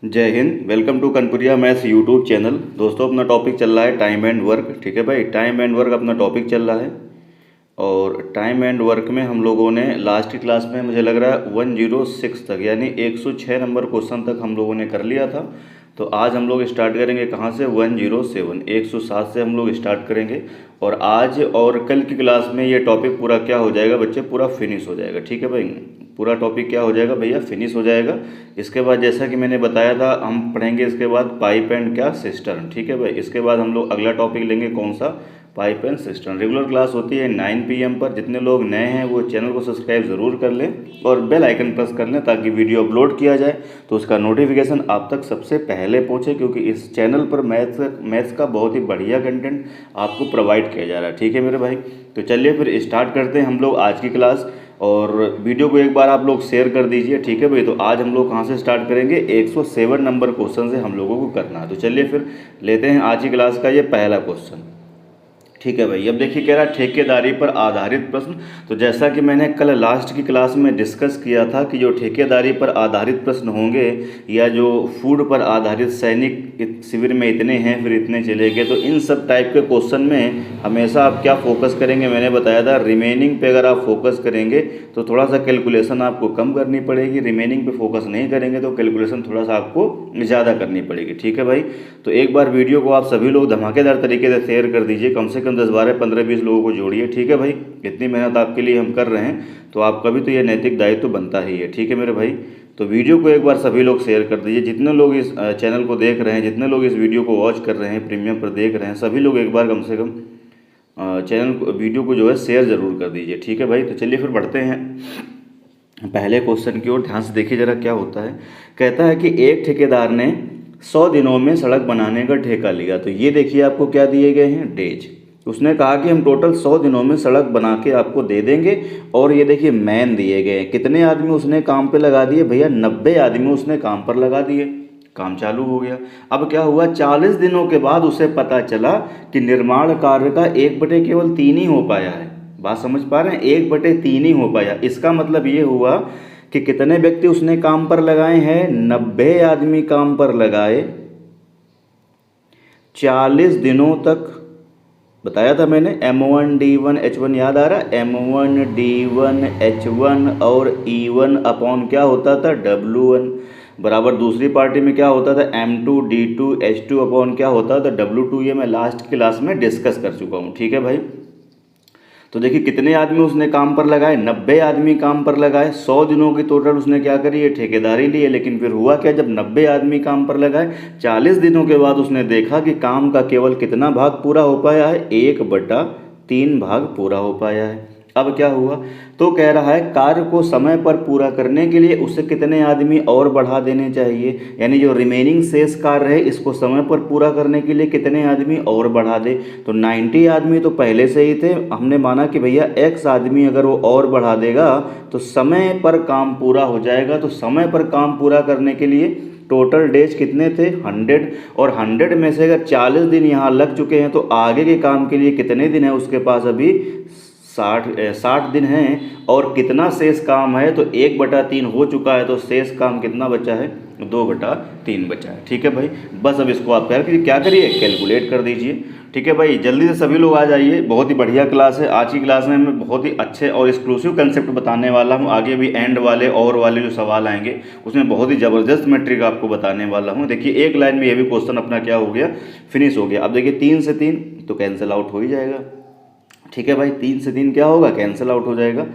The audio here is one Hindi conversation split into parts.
जय हिंद। Welcome to Kanpuriya maths YouTube channel. दोस्तों, अपना टॉपिक चल रहा है टाइम एंड वर्क। ठीक है भाई, टाइम एंड वर्क अपना टॉपिक चल रहा है। और टाइम एंड वर्क में हम लोगों ने लास्ट की क्लास में मुझे लग रहा है 106 तक यानी 106 नंबर क्वेश्चन तक हम लोगों ने कर लिया था। तो आज हम लोग स्टार्ट करेंगे कहाँ से? 107 107 से हम लोग स्टार्ट करेंगे। और आज और कल की क्लास में ये टॉपिक पूरा क्या हो जाएगा बच्चे? पूरा फिनिश हो जाएगा। ठीक है भाई, पूरा टॉपिक क्या हो जाएगा भैया? फिनिश हो जाएगा। इसके बाद जैसा कि मैंने बताया था हम पढ़ेंगे इसके बाद पाइप एंड क्या सिस्टर्न। ठीक है भाई, इसके बाद हम लोग अगला टॉपिक लेंगे कौन सा? Pipe and cistern. Regular class होती है 9 PM पर। जितने लोग नए हैं वो चैनल को सब्सक्राइब ज़रूर कर लें और बेल आइकन प्रेस कर लें ताकि वीडियो अपलोड किया जाए तो उसका नोटिफिकेशन आप तक सबसे पहले पहुंचे, क्योंकि इस चैनल पर मैथ्स का बहुत ही बढ़िया कंटेंट आपको प्रोवाइड किया जा रहा है। ठीक है मेरे भाई, तो चलिए फिर स्टार्ट करते हैं हम लोग आज की क्लास। और वीडियो को एक बार आप लोग शेयर कर दीजिए। ठीक है भाई, तो आज हम लोग कहाँ से स्टार्ट करेंगे? 107 नंबर क्वेश्चन से हम लोगों को करना है। तो चलिए फिर लेते हैं आज की क्लास का ये पहला क्वेश्चन। ठीक है भाई, अब देखिए कह रहा है ठेकेदारी पर आधारित प्रश्न। तो जैसा कि मैंने कल लास्ट की क्लास में डिस्कस किया था कि जो ठेकेदारी पर आधारित प्रश्न होंगे या जो फूड पर आधारित सैनिक शिविर में इतने हैं फिर इतने चलेंगे, तो इन सब टाइप के क्वेश्चन में हमेशा आप क्या फोकस करेंगे? मैंने बताया था रिमेनिंग पे अगर आप फोकस करेंगे तो थोड़ा सा कैलकुलेशन आपको कम करनी पड़ेगी। रिमेनिंग पे फोकस नहीं करेंगे तो कैलकुलेशन थोड़ा सा आपको ज़्यादा करनी पड़ेगी। ठीक है भाई, तो एक बार वीडियो को आप सभी लोग धमाकेदार तरीके से शेयर कर दीजिए। कम से कम 10 12 15 20 लोगों को जोड़िए। ठीक है भाई, इतनी मेहनत आपके लिए हम कर रहे हैं तो आपका भी तो ये नैतिक दायित्व तो बनता ही है। ठीक है मेरे भाई, तो वीडियो को एक बार सभी लोग शेयर कर दीजिए। जितने लोग इस चैनल को देख रहे हैं, जितने लोग इस वीडियो को वॉच कर रहे हैं, प्रीमियम पर देख रहे हैं, सभी लोग एक बार कम से कम चैनल को वीडियो को जो है शेयर ज़रूर कर दीजिए। ठीक है भाई, तो चलिए फिर बढ़ते हैं पहले क्वेश्चन की ओर। ध्यान से देखिए जरा क्या होता है। कहता है कि एक ठेकेदार ने 100 दिनों में सड़क बनाने का ठेका लिया। तो ये देखिए आपको क्या दिए गए हैं? डेज। उसने कहा कि हम टोटल 100 दिनों में सड़क बना के आपको दे देंगे। और ये देखिए मैन दिए गए हैं। कितने आदमी उसने काम पे लगा दिए भैया? 90 आदमी उसने काम पर लगा दिए। काम चालू हो गया। अब क्या हुआ? 40 दिनों के बाद उसे पता चला कि निर्माण कार्य का 1/केवल 3 ही हो पाया है। बात समझ पा रहे हैं? 1/3 ही हो पाया। इसका मतलब ये हुआ कि कितने व्यक्ति उसने काम पर लगाए हैं? 90 आदमी काम पर लगाए 40 दिनों तक। बताया था मैंने M1 D1 H1 याद आ रहा? M1 D1 H1 और E1 अपॉन क्या होता था? W1 बराबर दूसरी पार्टी में क्या होता था? M2 D2 H2 अपॉन क्या होता था? W2। ये मैं लास्ट क्लास में डिस्कस कर चुका हूँ। ठीक है भाई, तो देखिए कितने आदमी उसने काम पर लगाए? 90 आदमी काम पर लगाए। 100 दिनों की टोटल उसने क्या करी? ये ठेकेदारी ली है। लेकिन फिर हुआ क्या? जब 90 आदमी काम पर लगाए 40 दिनों के बाद उसने देखा कि काम का केवल कितना भाग पूरा हो पाया है? 1/3 भाग पूरा हो पाया है। अब क्या हुआ? तो कह रहा है कार्य को समय पर पूरा करने के लिए उसे कितने आदमी और बढ़ा देने चाहिए, यानी जो रिमेनिंग शेष कार्य है इसको समय पर पूरा करने के लिए कितने आदमी और बढ़ा दे। तो 90 आदमी तो पहले से ही थे। हमने माना कि भैया X आदमी अगर वो और बढ़ा देगा तो समय पर काम पूरा हो जाएगा। तो समय पर काम पूरा करने के लिए टोटल डेज कितने थे? 100। और 100 में से अगर 40 दिन यहाँ लग चुके हैं तो आगे के काम के लिए कितने दिन है उसके पास? अभी 60 दिन हैं। और कितना शेष काम है? तो 1/3 हो चुका है। तो शेष काम कितना बचा है? 2/3 बचा है। ठीक है भाई, बस अब इसको आप क्या करिए? कैलकुलेट कर दीजिए। ठीक है भाई, जल्दी से सभी लोग आ जाइए। बहुत ही बढ़िया क्लास है। आज की क्लास में मैं बहुत ही अच्छे और एक्सक्लूसिव कंसेप्ट बताने वाला हूँ। आगे भी एंड वाले और वाले जो सवाल आएंगे उसमें बहुत ही ज़बरदस्त मैं ट्रिक आपको बताने वाला हूँ। देखिए एक लाइन में ये भी क्वेश्चन अपना क्या हो गया? फिनिश हो गया। अब देखिए 3 से 3 तो कैंसिल आउट हो ही जाएगा। ठीक है भाई, 3 से 3 क्या होगा? कैंसिल आउट हो जाएगा।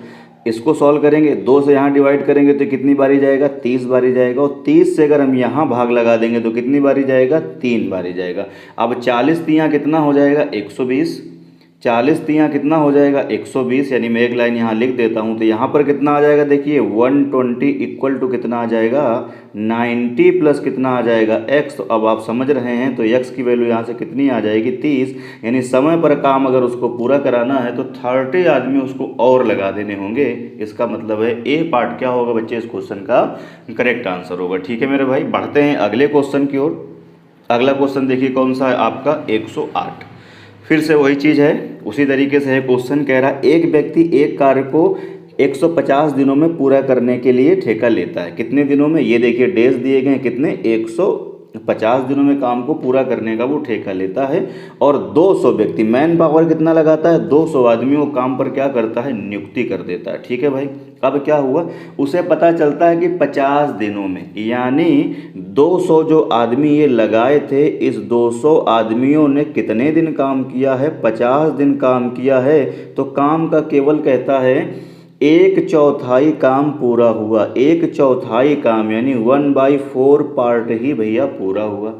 इसको सॉल्व करेंगे, 2 से यहाँ डिवाइड करेंगे तो कितनी बारी जाएगा? 30 बारी जाएगा। और 30 से अगर हम यहाँ भाग लगा देंगे तो कितनी बारी जाएगा? 3 बारी जाएगा। अब 40 तियाँ कितना हो जाएगा? 120। 40 तियाँ कितना हो जाएगा? 120। यानी मैं एक लाइन यहाँ लिख देता हूँ। तो यहाँ पर कितना आ जाएगा? देखिए 120 इक्वल टू कितना आ जाएगा? 90 प्लस कितना आ जाएगा? x। तो अब आप समझ रहे हैं, तो x की वैल्यू यहाँ से कितनी आ जाएगी? 30। यानी समय पर काम अगर उसको पूरा कराना है तो 30 आदमी उसको और लगा देने होंगे। इसका मतलब है ए पार्ट क्या होगा बच्चे? इस क्वेश्चन का करेक्ट आंसर होगा। ठीक है मेरे भाई, बढ़ते हैं अगले क्वेश्चन की ओर। अगला क्वेश्चन देखिए कौन सा है आपका? 108। फिर से वही चीज़ है, उसी तरीके से है क्वेश्चन। कह रहा है एक व्यक्ति एक कार्य को 150 दिनों में पूरा करने के लिए ठेका लेता है। कितने दिनों में, ये देखिए डेज दिए गए हैं कितने, 150 दिनों में काम को पूरा करने का वो ठेका लेता है। और 200 व्यक्ति, मैन पावर कितना लगाता है, 200 आदमियों को काम पर क्या करता है, नियुक्ति कर देता है। ठीक है भाई, अब क्या हुआ, उसे पता चलता है कि 50 दिनों में, यानी 200 जो आदमी ये लगाए थे, इस 200 आदमियों ने कितने दिन काम किया है, 50 दिन काम किया है। तो काम का केवल कहता है 1/4 काम पूरा हुआ, 1/4 काम यानी 1/4 पार्ट ही भैया पूरा हुआ।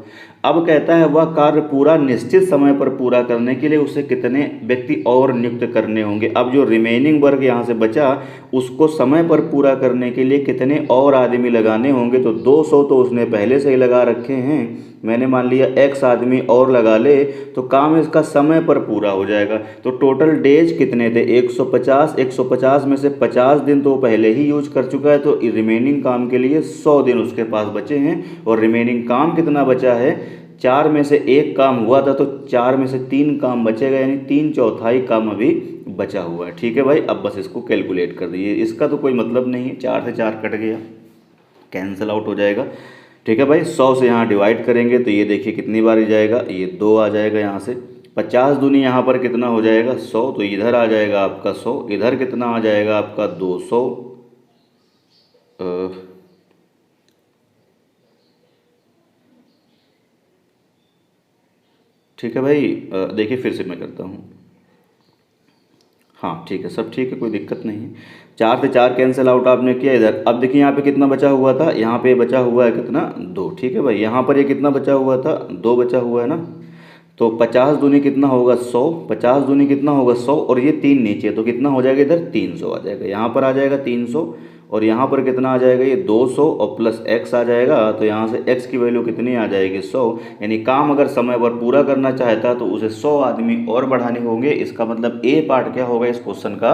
अब कहता है वह कार्य पूरा निश्चित समय पर पूरा करने के लिए उसे कितने व्यक्ति और नियुक्त करने होंगे। अब जो रिमेनिंग वर्क यहाँ से बचा उसको समय पर पूरा करने के लिए कितने और आदमी लगाने होंगे। तो 200 तो उसने पहले से ही लगा रखे हैं, मैंने मान लिया x आदमी और लगा ले तो काम इसका समय पर पूरा हो जाएगा। तो टोटल डेज कितने थे, 150, 150 में से 50 दिन तो पहले ही यूज कर चुका है, तो रिमेनिंग काम के लिए 100 दिन उसके पास बचे हैं। और रिमेनिंग काम कितना बचा है, 4 में से 1 काम हुआ था तो 4 में से 3 काम बचेगा, यानी 3/4 काम अभी बचा हुआ है। ठीक है भाई, अब बस इसको कैलकुलेट कर दीजिए, इसका तो कोई मतलब नहीं है, 4 से 4 कट गया, कैंसिल आउट हो जाएगा। ठीक है भाई, 100 से यहाँ डिवाइड करेंगे तो ये देखिए कितनी बार जाएगा, ये 2 आ जाएगा यहाँ से। 50 दूनी यहाँ पर कितना हो जाएगा, 100, तो इधर आ जाएगा आपका 100, इधर कितना आ जाएगा आपका 200। ठीक है भाई, देखिए फिर से मैं करता हूँ। हाँ ठीक है, सब ठीक है, कोई दिक्कत नहीं है। 4 से 4 कैंसिल आउट आपने किया इधर। अब देखिए यहाँ पे कितना बचा हुआ था, यहाँ पे बचा हुआ है कितना, 2। ठीक है भाई, यहाँ पर ये कितना बचा हुआ था, 2 बचा हुआ है ना। तो 50 दूनी कितना होगा 100, 50 दूनी कितना होगा 100, और ये 3 नीचे तो कितना हो जाएगा इधर 300 आ जाएगा, यहाँ पर आ जाएगा 300, और यहाँ पर कितना आ जाएगा ये 200 और प्लस x आ जाएगा। तो यहाँ से x की वैल्यू कितनी आ जाएगी 100, यानी काम अगर समय पर पूरा करना चाहता तो उसे 100 आदमी और बढ़ाने होंगे। इसका मतलब ए पार्ट क्या होगा इस क्वेश्चन का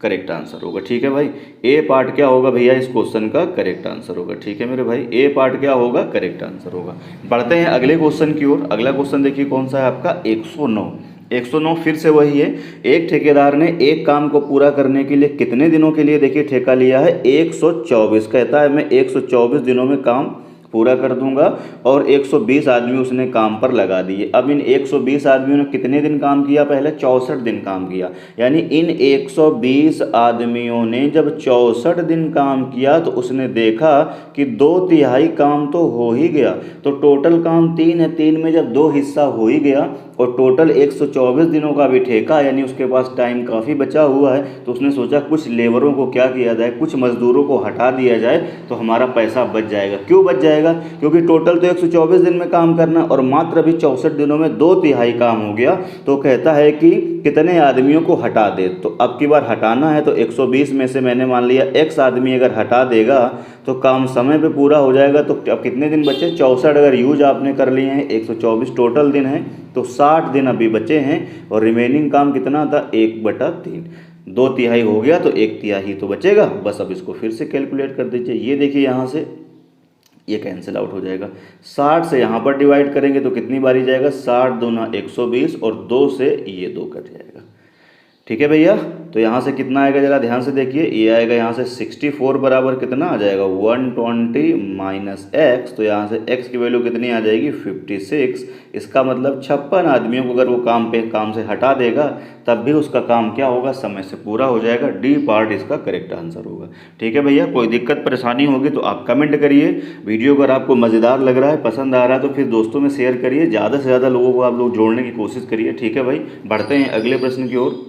करेक्ट आंसर होगा। ठीक है भाई, ए पार्ट क्या होगा भैया इस क्वेश्चन का करेक्ट आंसर होगा। ठीक है मेरे भाई, ए पार्ट क्या होगा, करेक्ट आंसर होगा। बढ़ते हैं अगले क्वेश्चन की ओर। अगला क्वेश्चन देखिए कौन सा है आपका, 109। 109 फिर से वही है, एक ठेकेदार ने एक काम को पूरा करने के लिए कितने दिनों के लिए देखिए ठेका लिया है, 124। कहता है मैं 124 दिनों में काम पूरा कर दूंगा, और 120 आदमी उसने काम पर लगा दिए। अब इन 120 आदमियों ने कितने दिन काम किया, पहले 64 दिन काम किया, यानी इन 120 आदमियों ने जब 64 दिन काम किया तो उसने देखा कि 2/3 काम तो हो ही गया। तो टोटल काम 3 है, 3 में जब 2 हिस्सा हो ही गया और टोटल 124 दिनों का भी ठेका, यानी उसके पास टाइम काफ़ी बचा हुआ है, तो उसने सोचा कुछ लेबरों को क्या किया जाए, कुछ मजदूरों को हटा दिया जाए तो हमारा पैसा बच जाएगा। क्यों बच जाएगा, क्योंकि टोटल तो 124 दिन में काम करना और मात्र अभी 64 दिनों में 2/3 काम हो गया। तो कहता है कि कितने आदमियों को हटा दे। तो अब की बार हटाना है तो 120 में से मैंने मान लिया x आदमी अगर हटा देगा तो काम समय पे पूरा हो जाएगा। तो अब कितने दिन बचे, 64 अगर यूज आपने कर लिए हैं, 124 टोटल दिन है, तो 60 दिन अभी बचे हैं। और रिमेनिंग काम कितना था, 1/3, 2/3 हो गया तो 1/3 तो बचेगा। बस अब इसको फिर से कैलकुलेट कर दीजिए, ये देखिए यहाँ से ये कैंसिल आउट हो जाएगा। 60 से यहाँ पर डिवाइड करेंगे तो कितनी बारी जाएगा, 60 दूना 120 और 2 से ये 2 कट जाएगा। ठीक है भैया, तो यहाँ से कितना आएगा जरा ध्यान से देखिए, ये आएगा यहाँ से 64 बराबर कितना आ जाएगा 120 माइनस x। तो यहाँ से x की वैल्यू कितनी आ जाएगी 56। इसका मतलब 56 आदमियों को अगर वो काम से हटा देगा तब भी उसका काम क्या होगा, समय से पूरा हो जाएगा। डी पार्ट इसका करेक्ट आंसर होगा। ठीक है भैया, कोई दिक्कत परेशानी होगी तो आप कमेंट करिए। वीडियो अगर आपको मज़ेदार लग रहा है, पसंद आ रहा है तो फिर दोस्तों में शेयर करिए, ज़्यादा से ज़्यादा लोगों को आप लोग जोड़ने की कोशिश करिए। ठीक है भाई, बढ़ते हैं अगले प्रश्न की ओर।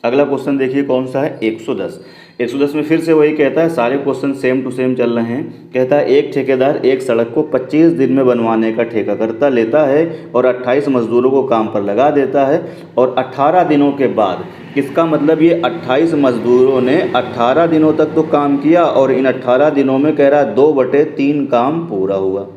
अगला क्वेश्चन देखिए कौन सा है, 110। 110 में फिर से वही कहता है, सारे क्वेश्चन सेम टू सेम चल रहे हैं। कहता है एक ठेकेदार एक सड़क को 25 दिन में बनवाने का ठेका लेता है और 28 मजदूरों को काम पर लगा देता है, और 18 दिनों के बाद, इसका मतलब ये 28 मजदूरों ने 18 दिनों तक तो काम किया और इन 18 दिनों में कह रहा है 2/3 काम पूरा हुआ।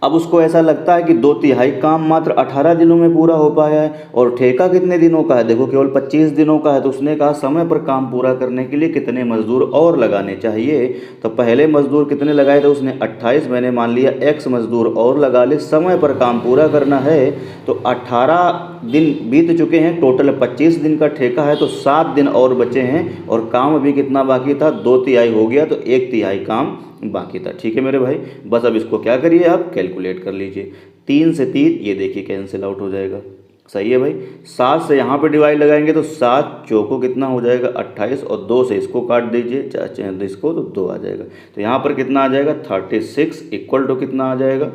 अब उसको ऐसा लगता है कि 2/3 काम मात्र 18 दिनों में पूरा हो पाया है, और ठेका कितने दिनों का है, देखो केवल 25 दिनों का है। तो उसने कहा समय पर काम पूरा करने के लिए कितने मजदूर और लगाने चाहिए। तो पहले मजदूर कितने लगाए थे उसने 28, मैंने मान लिया x मजदूर और लगा ले। समय पर काम पूरा करना है तो 18 दिन बीत चुके हैं, टोटल 25 दिन का ठेका है, तो 7 दिन और बचे हैं और काम अभी कितना बाकी था, 2/3 हो गया, तो 1/3 काम बाकी था। ठीक है मेरे भाई, बस अब इसको क्या करिए आप कैलकुलेट कर लीजिए। 3 से 3 ये देखिए कैंसिल आउट हो जाएगा, सही है भाई। 7 से यहाँ पे डिवाइड लगाएंगे तो 7 चौको कितना हो जाएगा 28, और 2 से इसको काट दीजिए इसको, तो 2 आ जाएगा। तो यहाँ पर कितना आ जाएगा 36 इक्वल टू कितना आ जाएगा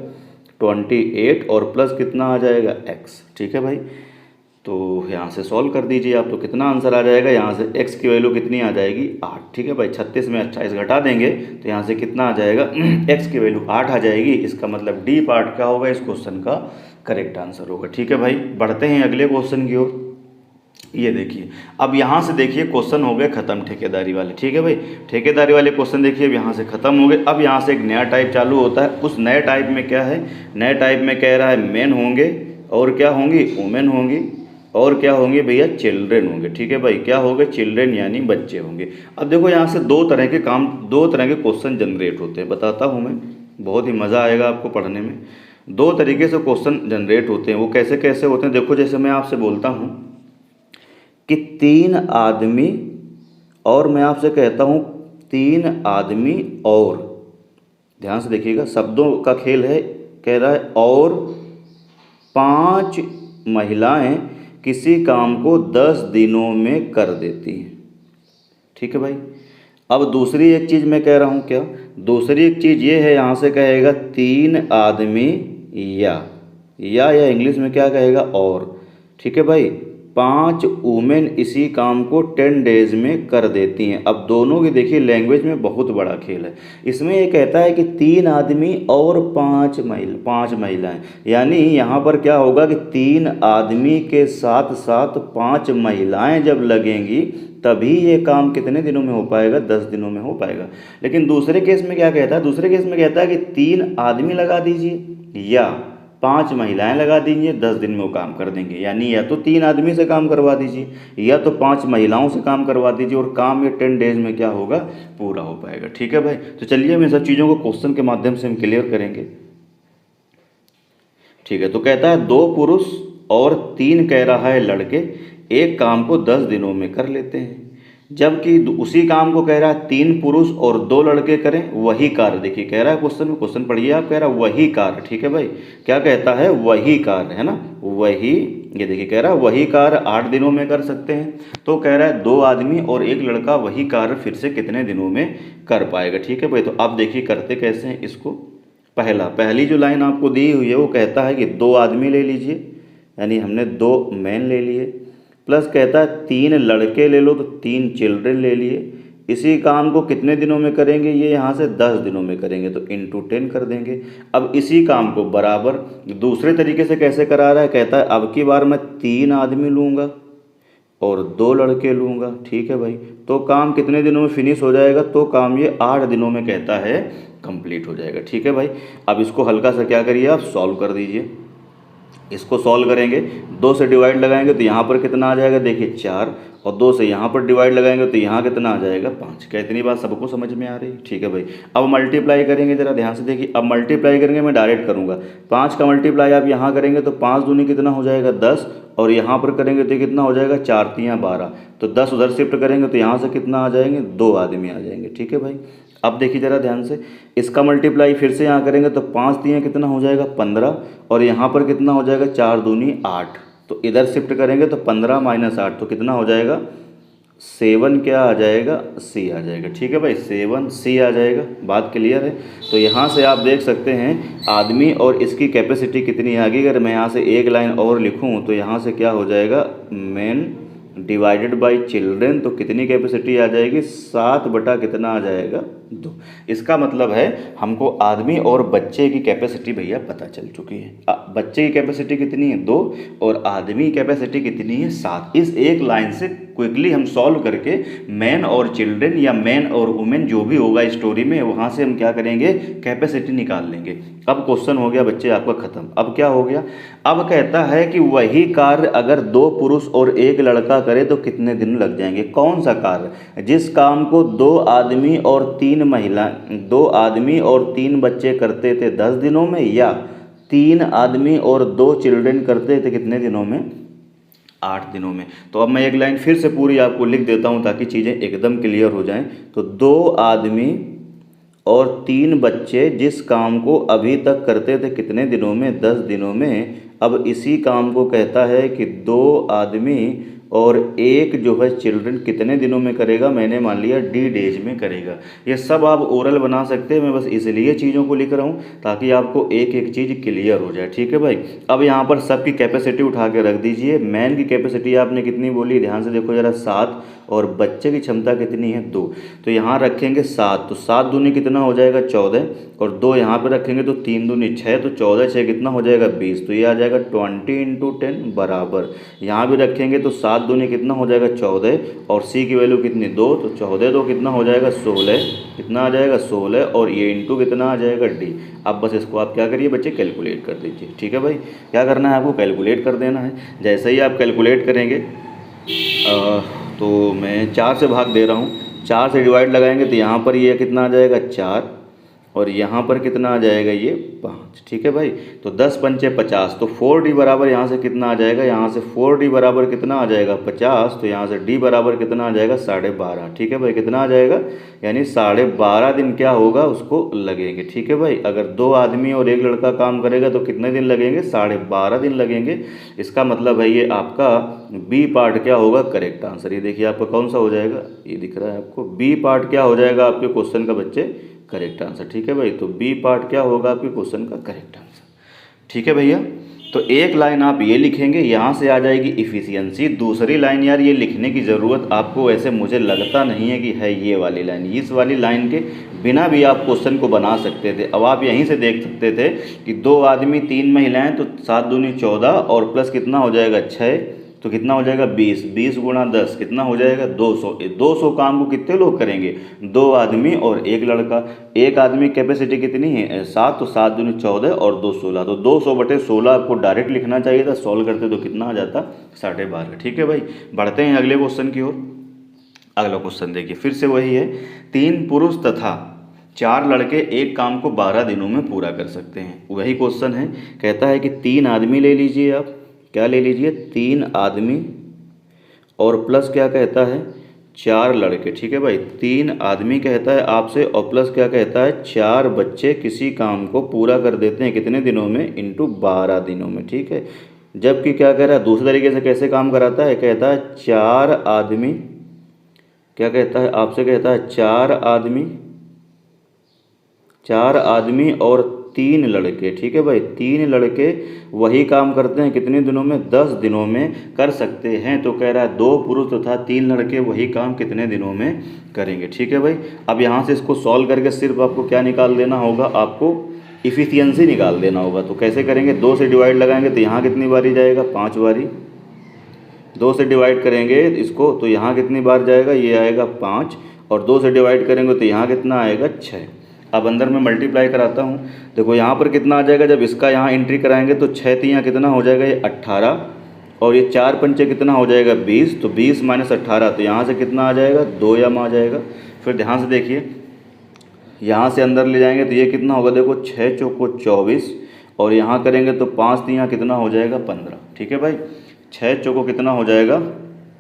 28 और प्लस कितना आ जाएगा x। ठीक है भाई, तो यहाँ से सॉल्व कर दीजिए आप, तो कितना आंसर आ जाएगा, यहाँ से x की वैल्यू कितनी आ जाएगी 8। ठीक है भाई, 36 में 28 घटा देंगे तो यहाँ से कितना आ जाएगा x की वैल्यू 8 आ जाएगी। इसका मतलब डी पार्ट क्या होगा इस क्वेश्चन का करेक्ट आंसर होगा। ठीक है भाई, बढ़ते हैं अगले क्वेश्चन की ओर। ये देखिए, अब यहाँ से देखिए क्वेश्चन हो गए खत्म ठेकेदारी वाले। ठीक है भाई, ठेकेदारी वाले क्वेश्चन देखिए अब यहाँ से खत्म हो गए। अब यहाँ से एक नया टाइप चालू होता है। उस नए टाइप में क्या है, नए टाइप में कह रहा है मेन होंगे और क्या होंगी वुमेन होंगी और क्या होंगे भैया चिल्ड्रेन होंगे। ठीक है भाई, क्या होंगे चिल्ड्रेन यानी बच्चे होंगे। अब देखो यहाँ से दो तरह के क्वेश्चन जनरेट होते हैं, बताता हूँ मैं, बहुत ही मज़ा आएगा आपको पढ़ने में। 2 तरीके से क्वेश्चन जनरेट होते हैं, वो कैसे कैसे होते हैं देखो। जैसे मैं आपसे बोलता हूँ कि 3 आदमी, और मैं आपसे कहता हूँ 3 आदमी और, ध्यान से देखिएगा शब्दों का खेल है, कह रहा है और 5 महिलाएं किसी काम को 10 दिनों में कर देती हैं। ठीक है भाई, अब दूसरी एक चीज़ मैं कह रहा हूँ, क्या दूसरी एक चीज़ ये है, यहाँ से कहेगा 3 आदमी या इंग्लिश में क्या कहेगा और। ठीक है भाई, 5 वुमेन इसी काम को 10 डेज में कर देती हैं। अब दोनों की देखिए लैंग्वेज में बहुत बड़ा खेल है। इसमें ये कहता है कि 3 आदमी और 5 महिलाएं, यानी यहाँ पर क्या होगा कि 3 आदमी के साथ साथ 5 महिलाएं जब लगेंगी तभी ये काम कितने दिनों में हो पाएगा, 10 दिनों में हो पाएगा। लेकिन दूसरे केस में क्या कहता है, दूसरे केस में कहता है कि 3 आदमी लगा दीजिए या 5 महिलाएं लगा दीजिए, 10 दिन में वो काम कर देंगे। यानी या तो 3 आदमी से काम करवा दीजिए या तो 5 महिलाओं से काम करवा दीजिए और काम ये 10 डेज में क्या होगा पूरा हो पाएगा। ठीक है भाई, तो चलिए हम इन सब चीज़ों को क्वेश्चन के माध्यम से हम क्लियर करेंगे। ठीक है, तो कहता है 2 पुरुष और 3 कह रहा है लड़के एक काम को 10 दिनों में कर लेते हैं, जबकि उसी काम को कह रहा है 3 पुरुष और 2 लड़के करें वही कार्य। देखिए कह रहा है क्वेश्चन में, क्वेश्चन पढ़िए आप, कह रहा है वही कार्य। ठीक है भाई, क्या कहता है वही कार्य, है ना, वही, ये देखिए कह रहा है वही कार्य 8 दिनों में कर सकते हैं। तो कह रहा है 2 आदमी और 1 लड़का वही कार्य फिर से कितने दिनों में कर पाएगा। ठीक है भाई, तो आप देखिए करते कैसे हैं इसको। पहली जो लाइन आपको दी हुई है वो कहता है कि 2 आदमी ले लीजिए, यानी हमने 2 मैन ले लिए, प्लस कहता है 3 लड़के ले लो तो 3 चिल्ड्रेन ले लिए। इसी काम को कितने दिनों में करेंगे, ये यहाँ से 10 दिनों में करेंगे, तो इंटू 10 कर देंगे। अब इसी काम को बराबर दूसरे तरीके से कैसे करा रहा है, कहता है अब की बार मैं 3 आदमी लूँगा और 2 लड़के लूँगा। ठीक है भाई, तो काम कितने दिनों में फिनिश हो जाएगा, तो काम ये 8 दिनों में कहता है कंप्लीट हो जाएगा। ठीक है भाई, अब इसको हल्का सा क्या करिए आप सॉल्व कर दीजिए। इसको सॉल्व करेंगे, 2 से डिवाइड लगाएंगे तो यहाँ पर कितना आ जाएगा देखिए 4, और 2 से यहाँ पर डिवाइड लगाएंगे तो यहाँ कितना आ जाएगा 5। क्या इतनी बात सबको समझ में आ रही है। ठीक है भाई, अब मल्टीप्लाई करेंगे, ज़रा ध्यान से देखिए। अब मल्टीप्लाई करेंगे, मैं डायरेक्ट करूँगा, 5 का मल्टीप्लाई आप यहाँ करेंगे तो 5 दूनी कितना हो जाएगा 10, और यहाँ पर करेंगे तो कितना हो जाएगा 4 3 12, तो 10 उधर शिफ्ट करेंगे तो यहाँ से कितना आ जाएंगे 2 आदमी आ जाएंगे। ठीक है भाई, अब देखिए ज़रा ध्यान से, इसका मल्टीप्लाई फिर से यहाँ करेंगे तो 5 3 कितना हो जाएगा 15, और यहाँ पर कितना हो जाएगा 4 दूनी 8, तो इधर शिफ्ट करेंगे तो 15 - 8 तो कितना हो जाएगा 7, क्या आ जाएगा C आ जाएगा। ठीक है भाई, 7 C आ जाएगा। बात क्लियर है। तो यहाँ से आप देख सकते हैं आदमी और इसकी कैपेसिटी कितनी आ गई। अगर मैं यहाँ से एक लाइन और लिखूँ तो यहाँ से क्या हो जाएगा मैन डिवाइडेड बाय चिल्ड्रेन, तो कितनी कैपेसिटी आ जाएगी 7 बटा कितना आ जाएगा 2। इसका मतलब है हमको आदमी और बच्चे की कैपेसिटी भैया पता चल चुकी है। बच्चे की कैपेसिटी कितनी है 2 और आदमी की कैपेसिटी कितनी है 7। इस एक लाइन से क्विकली हम सॉल्व करके मैन और चिल्ड्रेन या मैन और वुमेन जो भी होगा स्टोरी में, वहाँ से हम क्या करेंगे कैपेसिटी निकाल लेंगे। अब क्वेश्चन हो गया बच्चे आपका ख़त्म। अब क्या हो गया, अब कहता है कि वही कार्य अगर 2 पुरुष और 1 लड़का करे तो कितने दिन लग जाएंगे। कौन सा कार्य, जिस काम को 2 आदमी और 3 महिला, 2 आदमी और 3 बच्चे करते थे 10 दिनों में, या 3 आदमी और 2 चिल्ड्रेन करते थे कितने दिनों में 8 दिनों में। तो अब मैं एक लाइन फिर से पूरी आपको लिख देता हूँ ताकि चीज़ें एकदम क्लियर हो जाएं। तो 2 आदमी और 3 बच्चे जिस काम को अभी तक करते थे कितने दिनों में, 10 दिनों में, अब इसी काम को कहता है कि 2 आदमी और 1 जो है चिल्ड्रन कितने दिनों में करेगा, मैंने मान लिया D डेज में करेगा। ये सब आप ओरल बना सकते हैं, मैं बस इसलिए चीज़ों को लिख रहा हूँ ताकि आपको एक एक चीज़ क्लियर हो जाए। ठीक है भाई। अब यहाँ पर सबकी कैपेसिटी उठा के रख दीजिए। मैन की कैपेसिटी आपने कितनी बोली, ध्यान से देखो ज़रा, 7, और बच्चे की क्षमता कितनी है, 2। तो यहाँ रखेंगे 7, तो 7 दूनी कितना हो जाएगा, 14, और 2 यहाँ पे रखेंगे तो 3 दूनी 6, तो 14 6 कितना हो जाएगा, 20। तो ये आ जाएगा 20 × 10 बराबर, यहाँ भी रखेंगे तो 7 दूनी कितना हो जाएगा, 14, और सी की वैल्यू कितनी, 2, तो 14 2 कितना हो जाएगा, 16, कितना आ जाएगा, 16, और ये इंटू कितना आ जाएगा, डी। अब बस इसको आप क्या करिए बच्चे, कैलकुलेट कर दीजिए। ठीक है भाई, क्या करना है आपको, कैलकुलेट कर देना है। जैसे ही आप कैलकुलेट करेंगे तो मैं 4 से भाग दे रहा हूँ, 4 से डिवाइड लगाएंगे तो यहाँ पर ये कितना आ जाएगा, 4, और यहाँ पर कितना आ जाएगा, ये 5। ठीक है भाई। तो 10 पंचे 50, तो 4D बराबर यहाँ से कितना आ जाएगा, यहाँ से 4D बराबर कितना आ जाएगा, 50। तो यहाँ से D बराबर कितना आ जाएगा, 12.5। ठीक है भाई, कितना आ जाएगा, यानी 12.5 दिन क्या होगा, उसको लगेंगे। ठीक है भाई। अगर 2 आदमी और 1 लड़का काम करेगा तो कितने दिन लगेंगे, 12.5 दिन लगेंगे। इसका मतलब है ये आपका बी पार्ट क्या होगा, करेक्ट आंसर। ये देखिए आपका कौन सा हो जाएगा, ये दिख रहा है आपको, बी पार्ट क्या हो जाएगा आपके क्वेश्चन का बच्चे, करेक्ट आंसर। ठीक है भाई। तो बी पार्ट क्या होगा आपके क्वेश्चन का करेक्ट आंसर। ठीक है भैया। तो एक लाइन आप ये लिखेंगे, यहाँ से आ जाएगी इफ़िशियंसी। दूसरी लाइन यार ये लिखने की ज़रूरत आपको ऐसे मुझे लगता नहीं है कि है ये वाली लाइन। इस वाली लाइन के बिना भी आप क्वेश्चन को बना सकते थे। अब आप यहीं से देख सकते थे कि 2 आदमी 3 महिलाएं, तो 7 दूनी 14, और प्लस कितना हो जाएगा, 6, तो कितना हो जाएगा, 20, 20 गुणा 10 कितना हो जाएगा, 200। 200 काम को कितने लोग करेंगे, 2 आदमी और 1 लड़का। एक आदमी कैपेसिटी कितनी है, 7, तो 7 दूनी 14 और 2 16, तो 200/16 आपको डायरेक्ट लिखना चाहिए था। सॉल्व करते तो कितना आ जाता, 12.5। ठीक है भाई। बढ़ते हैं अगले क्वेश्चन की ओर। अगला क्वेश्चन देखिए, फिर से वही है, 3 पुरुष तथा 4 लड़के एक काम को 12 दिनों में पूरा कर सकते हैं। वही क्वेश्चन है, कहता है कि 3 आदमी ले लीजिए आप, क्या ले लीजिए, 3 आदमी और प्लस क्या कहता है, 4 लड़के। ठीक है भाई। 3 आदमी कहता है आपसे, और प्लस क्या कहता है, 4 बच्चे किसी काम को पूरा कर देते हैं कितने दिनों में, इंटू 12 दिनों में। ठीक है। जबकि क्या कह रहा है, दूसरे तरीके से कैसे काम कराता है, कहता है 4 आदमी, क्या कहता है आपसे, कहता है 4 आदमी और 3 लड़के। ठीक है भाई। 3 लड़के वही काम करते हैं कितने दिनों में, 10 दिनों में कर सकते हैं। तो कह रहा है 2 पुरुष तथा 3 लड़के वही काम कितने दिनों में करेंगे। ठीक है भाई। अब यहाँ से इसको सॉल्व करके सिर्फ आपको क्या निकाल देना होगा, आपको इफ़िशियंसी निकाल देना होगा। तो कैसे करेंगे, 2 से डिवाइड लगाएंगे तो यहाँ कितनी बारी जाएगा, 5 बारी। 2 से डिवाइड करेंगे इसको तो यहाँ कितनी बार जाएगा, ये आएगा 5, और 2 से डिवाइड करेंगे तो यहाँ कितना आएगा, 6। अब अंदर में मल्टीप्लाई कराता हूँ, देखो यहाँ पर कितना आ जाएगा, जब इसका यहाँ एंट्री कराएंगे तो 6 3 कितना हो जाएगा, ये 18, और ये 4 पंचे कितना हो जाएगा, 20, तो 20 - 18, तो यहाँ से कितना आ जाएगा, 2 यम आ जाएगा। फिर ध्यान से देखिए, यहाँ से अंदर ले जाएंगे तो ये कितना होगा, देखो 6 चौको 24, और यहाँ करेंगे तो 5 3 कितना हो जाएगा, 15। ठीक है भाई। 6 चौको कितना हो जाएगा,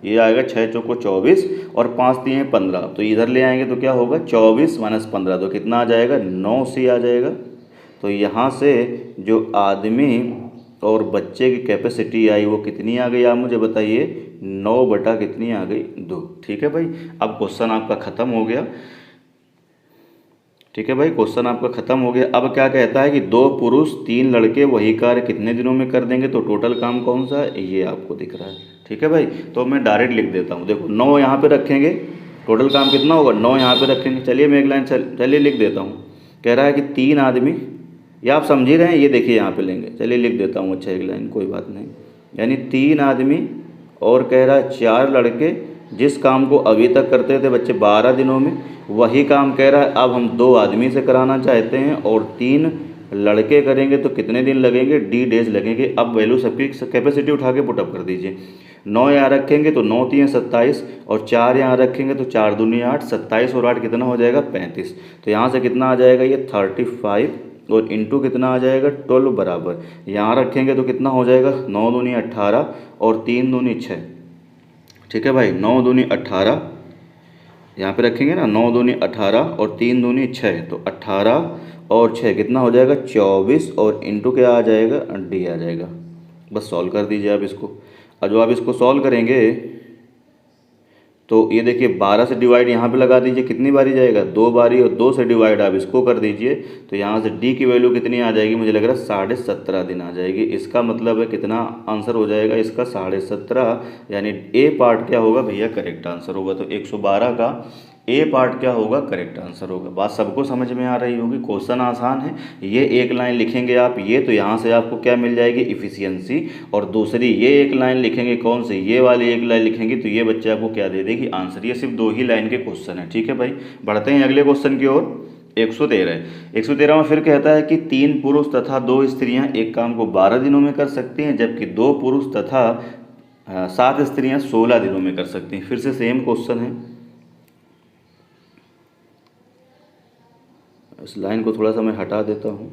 ये आएगा 6 चौको 24, और 5 3 15, तो इधर ले आएंगे तो क्या होगा, 24 - 15, तो कितना आ जाएगा, 9 सी आ जाएगा। तो यहाँ से जो आदमी और बच्चे की कैपेसिटी आई वो कितनी आ गई, आप मुझे बताइए, 9 बटा कितनी आ गई, 2। ठीक है भाई। अब क्वेश्चन आपका ख़त्म हो गया। ठीक है भाई, क्वेश्चन आपका ख़त्म हो गया। अब क्या कहता है कि 2 पुरुष 3 लड़के वही कार्य कितने दिनों में कर देंगे, तो टोटल काम कौन सा है, ये आपको दिख रहा है। ठीक है भाई। तो मैं डायरेक्ट लिख देता हूँ, देखो 9 यहाँ पे रखेंगे, टोटल काम कितना होगा, 9 यहाँ पे रखेंगे। चलिए मैं एक लाइन चलिए लिख देता हूँ। कह रहा है कि 3 आदमी, या आप समझ ही रहे हैं, ये देखिए यहाँ पे लेंगे, चलिए लिख देता हूँ, अच्छा एक लाइन, कोई बात नहीं। यानी 3 आदमी और कह रहा है 4 लड़के जिस काम को अभी तक करते थे बच्चे 12 दिनों में, वही काम कह रहा है अब हम 2 आदमी से कराना चाहते हैं, और 3 लड़के करेंगे तो कितने दिन लगेंगे, D डेज लगेंगे। अब वैल्यू सबकी कैपेसिटी उठा के पुटअप कर दीजिए। 9 यहाँ रखेंगे तो 9 3 27, और 4 यहाँ रखेंगे तो 4 दूनी 8, 27 और 8 कितना हो जाएगा, 35। तो यहाँ से कितना आ जाएगा, ये 35 और इंटू कितना आ जाएगा 12 बराबर, यहाँ रखेंगे तो कितना हो जाएगा 9 दूनी 18 और 3 दूनी 6। ठीक है भाई, 9 दूनी 18 यहाँ पे रखेंगे ना, 9 दूनी 18 और 3 दूनी 6, तो 18 और 6 कितना हो जाएगा 24 और इंटू क्या आ जाएगा डी आ जाएगा। बस सॉल्व कर दीजिए आप इसको। और जो आप इसको सॉल्व करेंगे तो ये देखिए 12 से डिवाइड यहाँ पे लगा दीजिए, कितनी बारी जाएगा 2 बारी, और 2 से डिवाइड आप इसको कर दीजिए तो यहाँ से डी की वैल्यू कितनी आ जाएगी, मुझे लग रहा है 17.5 दिन आ जाएगी। इसका मतलब है कितना आंसर हो जाएगा इसका 17.5, यानी ए पार्ट क्या होगा भैया करेक्ट आंसर होगा। तो 112 का ए पार्ट क्या होगा करेक्ट आंसर होगा। बात सबको समझ में आ रही होगी, क्वेश्चन आसान है। ये एक लाइन लिखेंगे आप ये, तो यहाँ से आपको क्या मिल जाएगी इफिशियंसी, और दूसरी ये एक लाइन लिखेंगे कौन सी, ये वाली एक लाइन लिखेंगे तो ये बच्चे आपको क्या दे देगी आंसर। ये सिर्फ 2 ही लाइन के क्वेश्चन है। ठीक है भाई, बढ़ते हैं अगले क्वेश्चन की ओर। 113 में फिर कहता है कि 3 पुरुष तथा 2 स्त्रियां एक काम को 12 दिनों में कर सकती हैं, जबकि 2 पुरुष तथा 7 स्त्रियां 16 दिनों में कर सकती हैं। फिर से सेम क्वेश्चन है। इस लाइन को थोड़ा सा मैं हटा देता हूँ।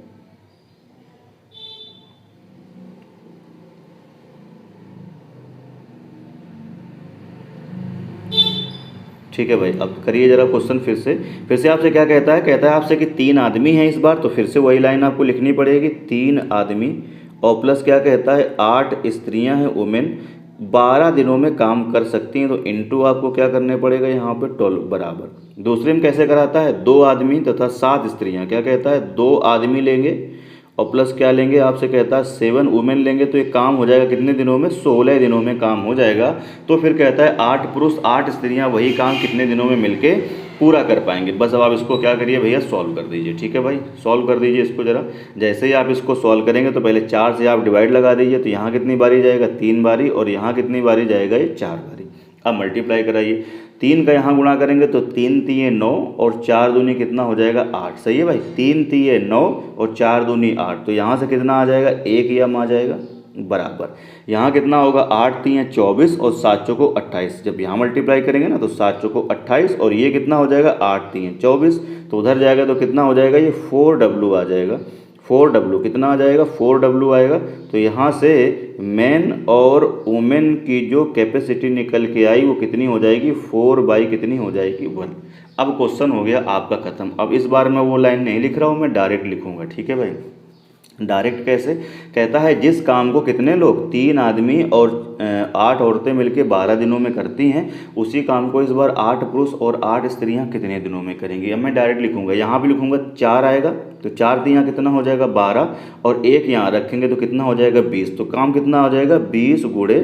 ठीक है भाई, अब करिए जरा क्वेश्चन फिर से आपसे क्या कहता है आपसे कि 3 आदमी हैं इस बार, तो फिर से वही लाइन आपको लिखनी पड़ेगी। 3 आदमी और प्लस क्या कहता है 8 स्त्रियां हैं वुमेन 12 दिनों में काम कर सकती हैं, तो इनटू आपको क्या करने पड़ेगा यहाँ पे 12 बराबर। दूसरे में कैसे कराता है 2 आदमी तथा 7 स्त्रियां, क्या कहता है 2 आदमी लेंगे और प्लस क्या लेंगे आपसे कहता है 7 वुमेन लेंगे, तो ये काम हो जाएगा कितने दिनों में 16 दिनों में काम हो जाएगा। तो फिर कहता है 8 पुरुष 8 स्त्रियां वही काम कितने दिनों में मिलके पूरा कर पाएंगे। बस अब आप इसको क्या करिए भैया सॉल्व कर दीजिए। ठीक है भाई, सॉल्व कर दीजिए इसको जरा। जैसे ही आप इसको सॉल्व करेंगे तो पहले 4 से आप डिवाइड लगा दीजिए, तो यहाँ कितनी बारी जाएगा 3 बारी, और यहाँ कितनी बारी जाएगा ये 4 बारी। अब मल्टीप्लाई कराइए, 3 का यहाँ गुणा करेंगे तो 3 तिये 9 और 4 दूनी कितना हो जाएगा 8। सही है भाई, 3 तिये 9 और 4 दूनी 8, तो यहाँ से कितना आ जाएगा 1 यम आ जाएगा बराबर। यहाँ कितना होगा 8 तिये 24 और 7 चौको 28। जब यहाँ मल्टीप्लाई करेंगे ना तो 7 चौको 28 और ये कितना हो जाएगा 8 तिये 24, तो उधर जाएगा तो कितना हो जाएगा ये 4W आ जाएगा। 4W कितना आ जाएगा 4W आएगा। तो यहाँ से मैन और वुमेन की जो कैपेसिटी निकल के आई वो कितनी हो जाएगी 4 बाई कितनी हो जाएगी 1। अब क्वेश्चन हो गया आपका ख़त्म। अब इस बार मैं वो लाइन नहीं लिख रहा हूँ, मैं डायरेक्ट लिखूँगा। ठीक है भाई, डायरेक्ट कैसे कहता है जिस काम को कितने लोग 3 आदमी और 8 औरतें मिलकर 12 दिनों में करती हैं, उसी काम को इस बार 8 पुरुष और 8 स्त्रियां कितने दिनों में करेंगी। अब मैं डायरेक्ट लिखूंगा, यहाँ भी लिखूंगा 4 आएगा तो 4 दिया कितना हो जाएगा 12 और 1 यहाँ रखेंगे तो कितना हो जाएगा 20। तो काम कितना हो जाएगा 20 गुणे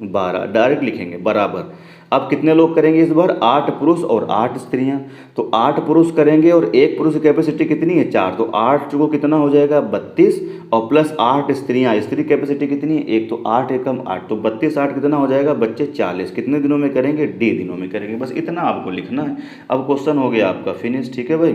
12 डायरेक्ट लिखेंगे बराबर। अब कितने लोग करेंगे इस बार 8 पुरुष और 8 स्त्रियां, तो 8 पुरुष करेंगे और 1 पुरुष की कैपेसिटी कितनी है 4, तो 8 को कितना हो जाएगा 32 और प्लस 8 स्त्रियां, स्त्री कैपेसिटी कितनी है 1, तो 8 एकम 8, तो 32 8 कितना हो जाएगा बच्चे 40। कितने दिनों में करेंगे डी दिनों में करेंगे। बस इतना आपको लिखना है। अब क्वेश्चन हो गया आपका फिनिश। ठीक है भाई,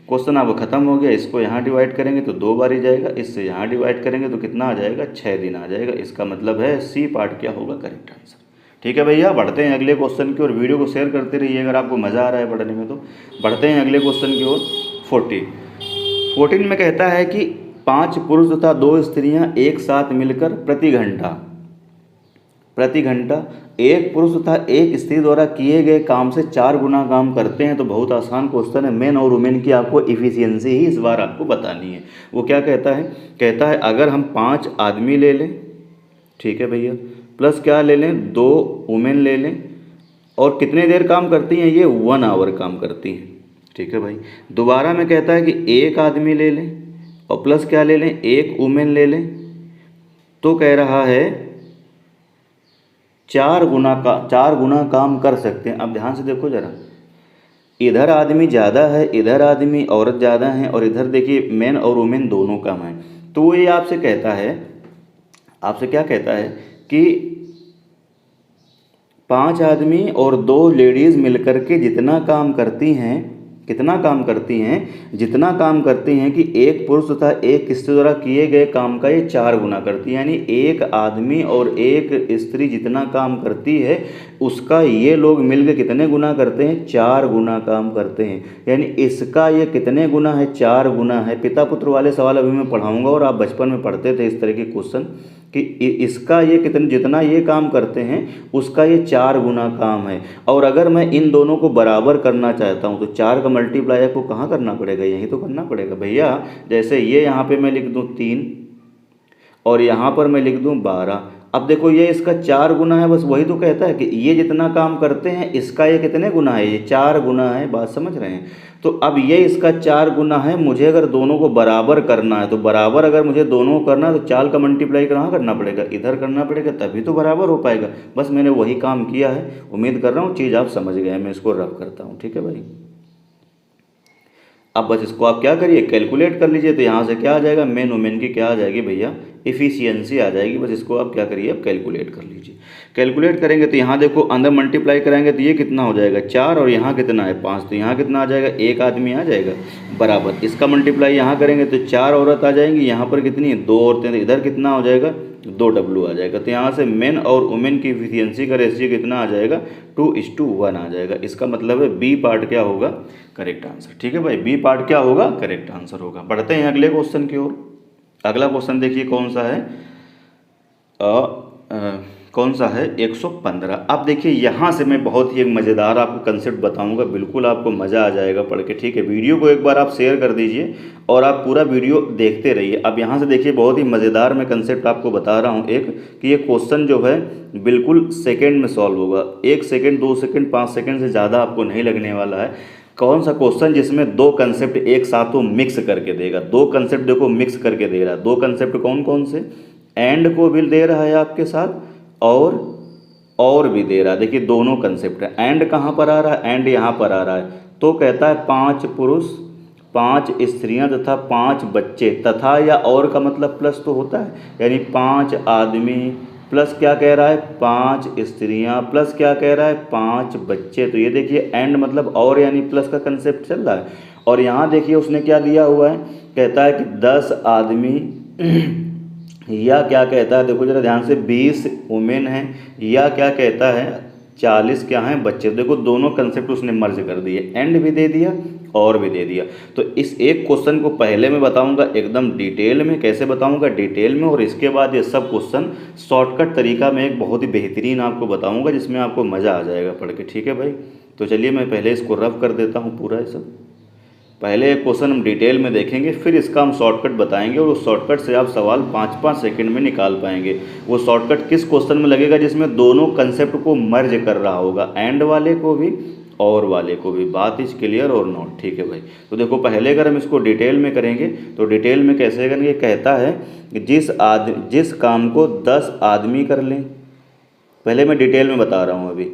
क्वेश्चन आपका खत्म हो गया। इसको यहाँ डिवाइड करेंगे तो 2 बार ही जाएगा, इससे यहाँ डिवाइड करेंगे तो कितना आ जाएगा 6 दिन आ जाएगा। इसका मतलब है सी पार्ट क्या होगा करेक्ट आंसर। ठीक है भैया, बढ़ते हैं अगले क्वेश्चन की ओर। वीडियो को शेयर करते रहिए अगर आपको मज़ा आ रहा है पढ़ने में। तो बढ़ते हैं अगले क्वेश्चन की ओर। 14 में कहता है कि 5 पुरुष तथा 2 स्त्रियां एक साथ मिलकर प्रति घंटा 1 पुरुष तथा 1 स्त्री द्वारा किए गए काम से 4 गुना काम करते हैं। तो बहुत आसान क्वेश्चन है। मेन और वुमेन की आपको इफिशियंसी ही इस बार आपको बतानी है। वो क्या कहता है, कहता है अगर हम 5 आदमी ले लें, ठीक है भैया, प्लस क्या ले लें 2 वुमेन ले लें, और कितने देर काम करती हैं ये 1 आवर काम करती हैं। ठीक है भाई, दोबारा में कहता है कि 1 आदमी ले लें और प्लस क्या ले लें 1 वुमेन ले लें, तो कह रहा है 4 गुना काम कर सकते हैं। अब ध्यान से देखो जरा, इधर आदमी ज़्यादा है, इधर आदमी औरत ज़्यादा है, और इधर देखिए मेन और वुमेन दोनों कम हैं। तो ये आपसे कहता है, आपसे क्या कहता है कि 5 आदमी और 2 लेडीज़ मिलकर के जितना काम करती हैं जितना काम करती हैं कि 1 पुरुष तथा 1 स्त्री द्वारा किए गए काम का ये 4 गुना करती है। यानी 1 आदमी और 1 स्त्री जितना काम करती है उसका ये लोग मिलकर कितने गुना करते हैं, 4 गुना काम करते हैं। यानी इसका ये कितने गुना है, 4 गुना है। पिता पुत्र वाले सवाल अभी मैं पढ़ाऊंगा और आप बचपन में पढ़ते थे इस तरह के क्वेश्चन कि इसका ये कितने, जितना ये काम करते हैं उसका ये 4 गुना काम है। और अगर मैं इन दोनों को बराबर करना चाहता हूँ तो 4 का मल्टीप्लाई आपको कहाँ करना पड़ेगा, यहीं तो करना पड़ेगा भैया। जैसे ये यहाँ पे मैं लिख दूँ 3 और यहाँ पर मैं लिख दूँ 12। अब देखो ये इसका 4 गुना है, बस वही तो कहता है कि ये जितना काम करते हैं इसका ये कितने गुना है, ये 4 गुना है। बात समझ रहे हैं। तो अब ये इसका 4 गुना है, मुझे अगर दोनों को बराबर करना है तो बराबर अगर मुझे दोनों को करना है तो 4 का मल्टीप्लाई कहाँ करना पड़ेगा, इधर करना पड़ेगा, तभी तो बराबर हो पाएगा। बस मैंने वही काम किया है। उम्मीद कर रहा हूँ चीज़ आप समझ गए। मैं इसको रफ करता हूँ, ठीक है भाई। अब बस इसको आप क्या करिए, कैलकुलेट कर लीजिए। तो यहाँ से क्या आ जाएगा, मेन वोमेन की क्या आ जाएगी भैया, इफ़िशियंसी आ जाएगी। बस इसको आप क्या करिए, अब कैलकुलेट कर लीजिए। कैलकुलेट करेंगे तो यहाँ देखो अंदर मल्टीप्लाई कराएंगे तो ये कितना हो जाएगा 4 और यहाँ कितना है 5, तो यहाँ कितना आ जाएगा, 1 आदमी आ जाएगा बराबर। इसका मल्टीप्लाई यहाँ करेंगे तो 4 औरत आ जाएंगी, यहाँ पर कितनी है 2 औरतें, तो इधर कितना हो जाएगा 2 डब्लू आ जाएगा। तो यहाँ से मेन और वुमेन की इफिशियंसी का रेशियो कितना आ जाएगा, 2:1 आ जाएगा। इसका मतलब है बी पार्ट क्या होगा, करेक्ट आंसर। ठीक है भाई, बी पार्ट क्या होगा, करेक्ट आंसर होगा। बढ़ते हैं अगले क्वेश्चन की ओर। अगला क्वेश्चन देखिए कौन सा है, कौन सा है 115। अब देखिए यहाँ से मैं बहुत ही एक मज़ेदार आपको कंसेप्ट बताऊंगा, बिल्कुल आपको मज़ा आ जाएगा पढ़ के। ठीक है, वीडियो को एक बार आप शेयर कर दीजिए और आप पूरा वीडियो देखते रहिए। अब यहाँ से देखिए बहुत ही मज़ेदार मैं कंसेप्ट आपको बता रहा हूँ एक, कि ये क्वेश्चन जो है बिल्कुल सेकेंड में सॉल्व होगा। 1 सेकेंड 2 सेकेंड 5 सेकेंड से ज़्यादा आपको नहीं लगने वाला है। कौन सा क्वेश्चन जिसमें 2 कंसेप्ट एक साथ वो मिक्स करके देगा। 2 कंसेप्ट देखो मिक्स करके दे रहा है। 2 कंसेप्ट कौन कौन से, एंड को भी दे रहा है आपके साथ और भी दे रहा है। देखिए दोनों कंसेप्ट है। एंड कहाँ पर आ रहा है, एंड यहाँ पर आ रहा है। तो कहता है 5 पुरुष 5 स्त्रियां तथा 5 बच्चे, तथा या और का मतलब प्लस तो होता है, यानी 5 आदमी प्लस क्या कह रहा है 5 स्त्रियां प्लस क्या कह रहा है 5 बच्चे। तो ये देखिए एंड मतलब और यानी प्लस का कंसेप्ट चल रहा है। और यहाँ देखिए उसने क्या दिया हुआ है, कहता है कि 10 आदमी या क्या कहता है, देखो जरा ध्यान से, 20 वुमेन हैं, या क्या कहता है 40 क्या हैं बच्चे। देखो दोनों कंसेप्ट उसने मर्ज कर दिए, एंड भी दे दिया और भी दे दिया। तो इस एक क्वेश्चन को पहले मैं बताऊंगा एकदम डिटेल में, कैसे बताऊंगा डिटेल में, और इसके बाद ये सब क्वेश्चन शॉर्टकट तरीका में एक बहुत ही बेहतरीन आपको बताऊंगा जिसमें आपको मज़ा आ जाएगा पढ़ के। ठीक है भाई, तो चलिए मैं पहले इसको रफ कर देता हूँ पूरा ये सब। पहले एक क्वेश्चन हम डिटेल में देखेंगे, फिर इसका हम शॉर्टकट बताएंगे और उस शॉर्टकट से आप सवाल 5-5 सेकंड में निकाल पाएंगे। वो शॉर्टकट किस क्वेश्चन में लगेगा, जिसमें दोनों कंसेप्ट को मर्ज कर रहा होगा, एंड वाले को भी और वाले को भी। बात इज क्लियर और नॉट। ठीक है भाई, तो देखो पहले अगर हम इसको डिटेल में करेंगे तो डिटेल में कैसे करेंगे, कहता है कि जिस काम को 10 आदमी कर लें, पहले मैं डिटेल में बता रहा हूँ अभी,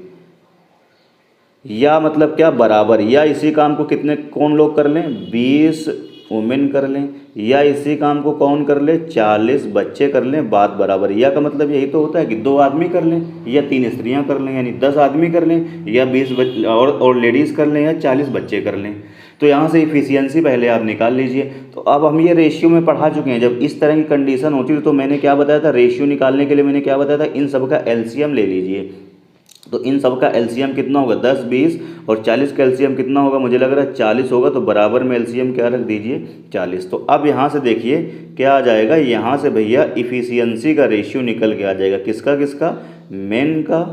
या मतलब क्या बराबर, या इसी काम को कितने कौन लोग कर लें 20 वुमेन कर लें, या इसी काम को कौन कर ले 40 बच्चे कर लें, बात बराबर। या का मतलब यही तो होता है कि 2 आदमी कर लें या 3 स्त्रियां कर लें, यानी 10 आदमी कर लें या 20 और लेडीज़ कर लें या 40 बच्चे कर लें। तो यहाँ से इफिशियंसी पहले आप निकाल लीजिए। तो अब हम ये रेशियो में पढ़ा चुके हैं, जब इस तरह की कंडीशन होती है तो मैंने क्या बताया था, रेशियो निकालने के लिए मैंने क्या बताया था, इन सब का एलसीएम ले लीजिए। तो इन सब का एलसीएम कितना होगा 10, 20 और 40 का एलसीएम कितना होगा, मुझे लग रहा है 40 होगा। तो बराबर में एलसीएम क्या रख दीजिए 40। तो अब यहाँ से देखिए क्या आ जाएगा, यहाँ से भैया इफिशियंसी का रेशियो निकल के आ जाएगा। किसका किसका, मेन का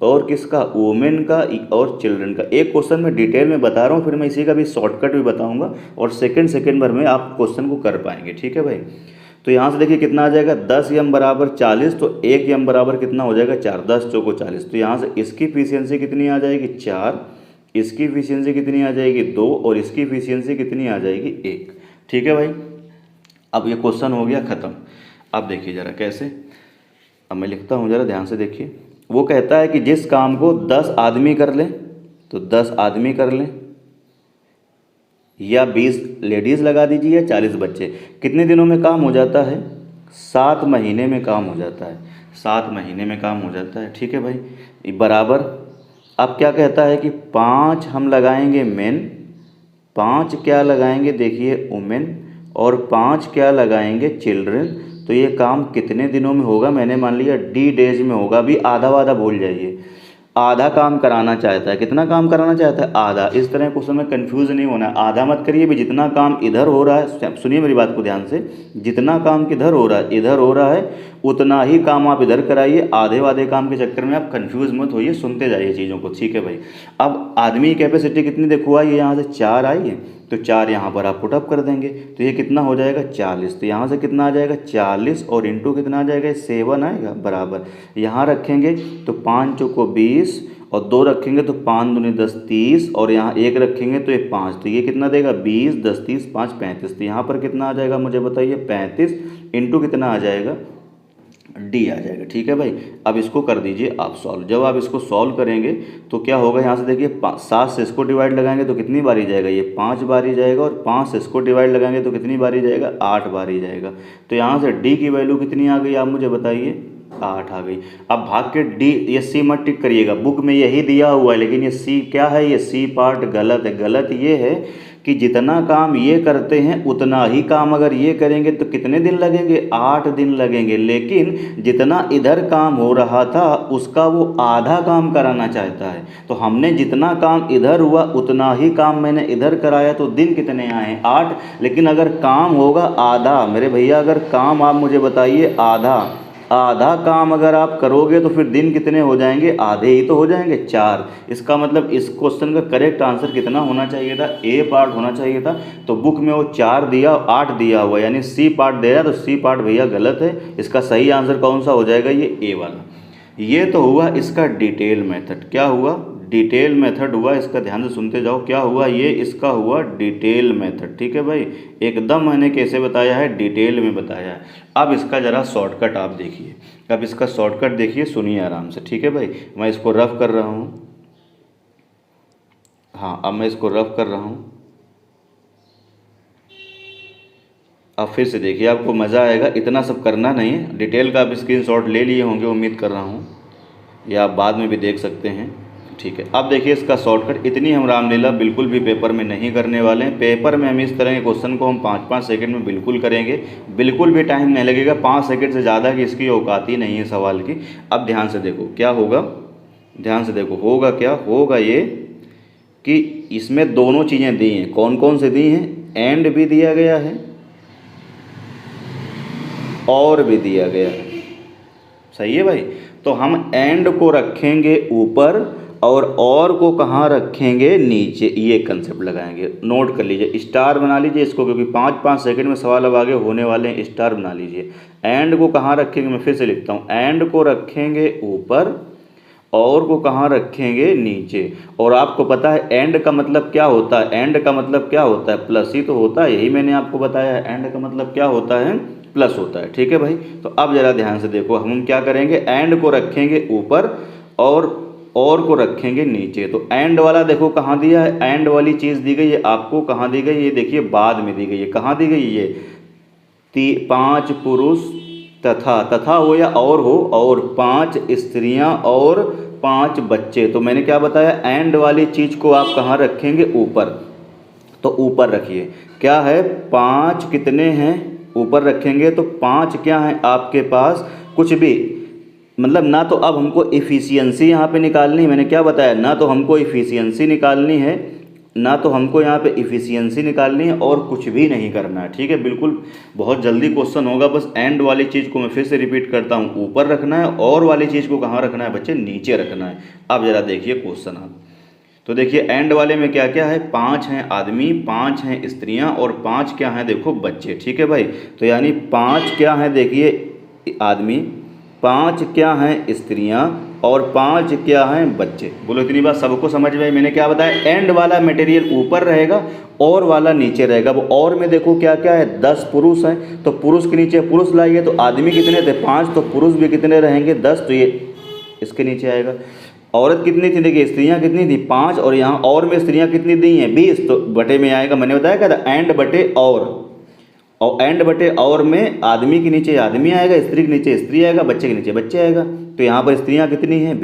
और किसका, वुमेन का और चिल्ड्रन का। एक क्वेश्चन में डिटेल में बता रहा हूँ, फिर मैं इसी का भी शॉर्टकट भी बताऊँगा और सेकेंड भर में आप क्वेश्चन को कर पाएंगे। ठीक है भाई, तो यहाँ से देखिए कितना आ जाएगा 10 m बराबर 40, तो 1 m बराबर कितना हो जाएगा 4, 10 चौको 40। तो यहाँ से इसकी इफिशियंसी कितनी आ जाएगी 4, इसकी इफिशियंसी कितनी आ जाएगी 2 और इसकी इफिशियंसी कितनी आ जाएगी 1। ठीक है भाई, अब ये क्वेश्चन हो गया ख़त्म। अब देखिए ज़रा कैसे, अब मैं लिखता हूँ ज़रा ध्यान से देखिए। वो कहता है कि जिस काम को 10 आदमी कर लें, तो 10 आदमी कर लें, या 20 लेडीज़ लगा दीजिए या 40 बच्चे, कितने दिनों में काम हो जाता है 7 महीने में काम हो जाता है, 7 महीने में काम हो जाता है। ठीक है भाई, बराबर। अब क्या कहता है कि 5 हम लगाएंगे मेन, 5 क्या लगाएंगे देखिए वुमेन, और 5 क्या लगाएंगे चिल्ड्रन। तो ये काम कितने दिनों में होगा, मैंने मान लिया D डेज में होगा। अभी आधा वाधा भूल जाइए, आधा काम कराना चाहता है। कितना काम कराना चाहता है? आधा। इस तरह क्वेश्चन में कंफ्यूज नहीं होना है। आधा मत करिए भी, जितना काम इधर हो रहा है, सुनिए मेरी बात को ध्यान से, जितना काम किधर हो रहा है, इधर हो रहा है, उतना ही काम आप इधर कराइए। आधे वाधे काम के चक्कर में आप कंफ्यूज मत होइए, सुनते जाइए चीज़ों को, ठीक है भाई। अब आदमी की कैपेसिटी कितनी देखो आई है, यहाँ से 4 आई है, तो 4 यहाँ पर आप पुटअप कर देंगे, तो ये कितना हो जाएगा 40। तो यहाँ से कितना आ जाएगा 40 और इंटू कितना आ जाएगा 7 आएगा बराबर। यहाँ रखेंगे तो 5 चौको 20 और 2 रखेंगे तो 5 दूनी 10 30 और यहाँ 1 रखेंगे तो ये 5, तो ये कितना देगा 20 10 30 5 35। तो यहाँ पर कितना आ जाएगा मुझे बताइए 35 इंटू कितना आ जाएगा डी आ जाएगा, ठीक है भाई। अब इसको कर दीजिए आप सॉल्व। जब आप इसको सॉल्व करेंगे तो क्या होगा, यहाँ से देखिए 7 से इसको डिवाइड लगाएंगे तो कितनी बारी जाएगा, ये 5 बारी जाएगा, और 5 से इसको डिवाइड लगाएंगे तो कितनी बारी जाएगा, 8 बारी जाएगा। तो यहाँ से डी की वैल्यू कितनी आ गई आप मुझे बताइए, 8 आ गई। अब भाग के डी, ये सी मत टिक करिएगा, बुक में यही दिया हुआ है, लेकिन ये सी क्या है, ये सी पार्ट गलत है। गलत ये है कि जितना काम ये करते हैं उतना ही काम अगर ये करेंगे तो कितने दिन लगेंगे, 8 दिन लगेंगे। लेकिन जितना इधर काम हो रहा था उसका वो आधा काम कराना चाहता है, तो हमने जितना काम इधर हुआ उतना ही काम मैंने इधर कराया, तो दिन कितने आए 8। लेकिन अगर काम होगा आधा, मेरे भैया अगर काम आप मुझे बताइए आधा काम अगर आप करोगे तो फिर दिन कितने हो जाएंगे, आधे ही तो हो जाएंगे 4। इसका मतलब इस क्वेश्चन का करेक्ट आंसर कितना होना चाहिए था, ए पार्ट होना चाहिए था। तो बुक में वो 4 दिया 8 दिया हुआ, यानी सी पार्ट दे रहा है, तो सी पार्ट भैया गलत है। इसका सही आंसर कौन सा हो जाएगा, ये ए वाला। ये तो हुआ इसका डिटेल मेथड। क्या हुआ, डिटेल मेथड हुआ। इसका ध्यान से सुनते जाओ, क्या हुआ, ये इसका हुआ डिटेल मेथड, ठीक है भाई। एकदम मैंने कैसे बताया है, डिटेल में बताया है। अब इसका ज़रा शॉर्टकट आप देखिए, अब इसका शॉर्टकट देखिए, सुनिए आराम से, ठीक है भाई। मैं इसको रफ कर रहा हूँ, हाँ अब मैं इसको रफ कर रहा हूँ। अब फिर से देखिए, आपको मज़ा आएगा। इतना सब करना नहीं है, डिटेल का आप स्क्रीनशॉट ले लिए होंगे उम्मीद कर रहा हूँ, या आप बाद में भी देख सकते हैं, ठीक है। अब देखिए इसका शॉर्टकट, इतनी हम रामलीला बिल्कुल भी पेपर में नहीं करने वाले हैं। पेपर में हम इस तरह के क्वेश्चन को हम 5-5 सेकंड में बिल्कुल करेंगे, बिल्कुल भी टाइम नहीं लगेगा, 5 सेकंड से ज़्यादा की इसकी औकात ही नहीं है सवाल की। अब ध्यान से देखो क्या होगा, ध्यान से देखो, होगा क्या, होगा ये कि इसमें दोनों चीज़ें दी हैं। कौन कौन से दी हैं, एंड भी दिया गया है और भी दिया गया है, सही है भाई। तो हम एंड को रखेंगे ऊपर और को कहाँ रखेंगे, नीचे। ये कंसेप्ट लगाएंगे, नोट कर लीजिए, स्टार बना लीजिए इसको, क्योंकि 5-5 सेकंड में सवाल अब आगे होने वाले हैं। स्टार बना लीजिए। एंड को कहाँ रखेंगे, मैं फिर से लिखता हूँ, एंड को रखेंगे ऊपर और को कहाँ रखेंगे, नीचे। और आपको पता है एंड का मतलब क्या होता है, एंड का मतलब क्या होता है, प्लस ही तो होता है। यही मैंने आपको बताया है, एंड का मतलब क्या होता है, प्लस होता है, ठीक है भाई। तो अब ज़रा ध्यान से देखो, हम क्या करेंगे, एंड को रखेंगे ऊपर और को रखेंगे नीचे। तो एंड वाला देखो कहाँ दिया है, एंड वाली चीज़ दी गई है आपको, कहाँ दी गई, ये देखिए बाद में दी गई है। कहाँ दी गई, ये 5 पुरुष तथा हो या और हो, और 5 स्त्रियां और 5 बच्चे। तो मैंने क्या बताया, एंड वाली चीज़ को आप कहाँ रखेंगे, ऊपर। तो ऊपर रखिए, क्या है 5 कितने हैं, ऊपर रखेंगे। तो 5 क्या हैं आपके पास, कुछ भी, मतलब ना तो अब हमको इफ़िशियंसी यहाँ पे निकालनी है, मैंने क्या बताया, ना तो हमको इफ़िशियंसी निकालनी है, ना तो हमको यहाँ पे इफ़िशियंसी निकालनी है, और कुछ भी नहीं करना है, ठीक है। बिल्कुल बहुत जल्दी क्वेश्चन होगा। बस एंड वाली चीज़ को मैं फिर से रिपीट करता हूँ, ऊपर रखना है, और वाली चीज़ को कहाँ रखना है बच्चे, नीचे रखना है। अब ज़रा देखिए क्वेश्चन आप, तो देखिए एंड वाले में क्या क्या है, 5 हैं आदमी, 5 हैं स्त्रियां, और 5 क्या हैं देखो बच्चे, ठीक है भाई। तो यानी 5 क्या हैं देखिए आदमी, 5 क्या हैं स्त्रियां, और 5 क्या हैं बच्चे। बोलो इतनी बात सबको समझ में आई। मैंने क्या बताया, एंड वाला मटेरियल ऊपर रहेगा और वाला नीचे रहेगा। वो और में देखो क्या क्या है, 10 पुरुष हैं, तो पुरुष के नीचे पुरुष लाइए, तो आदमी कितने थे 5, तो पुरुष भी कितने रहेंगे 10, तो ये इसके नीचे आएगा। औरत कितनी थी, देखिए स्त्रियां कितनी थी 5, और यहाँ और में स्त्रियां कितनी दी हैं 20, तो बटे में आएगा। मैंने बताया क्या था, एंड बटे और एंड बटे और में आदमी के नीचे आदमी आएगा, स्त्री के नीचे स्त्री आएगा, बच्चे के नीचे बच्चे आएगा। तो यहाँ पर स्त्रियां कितनी हैं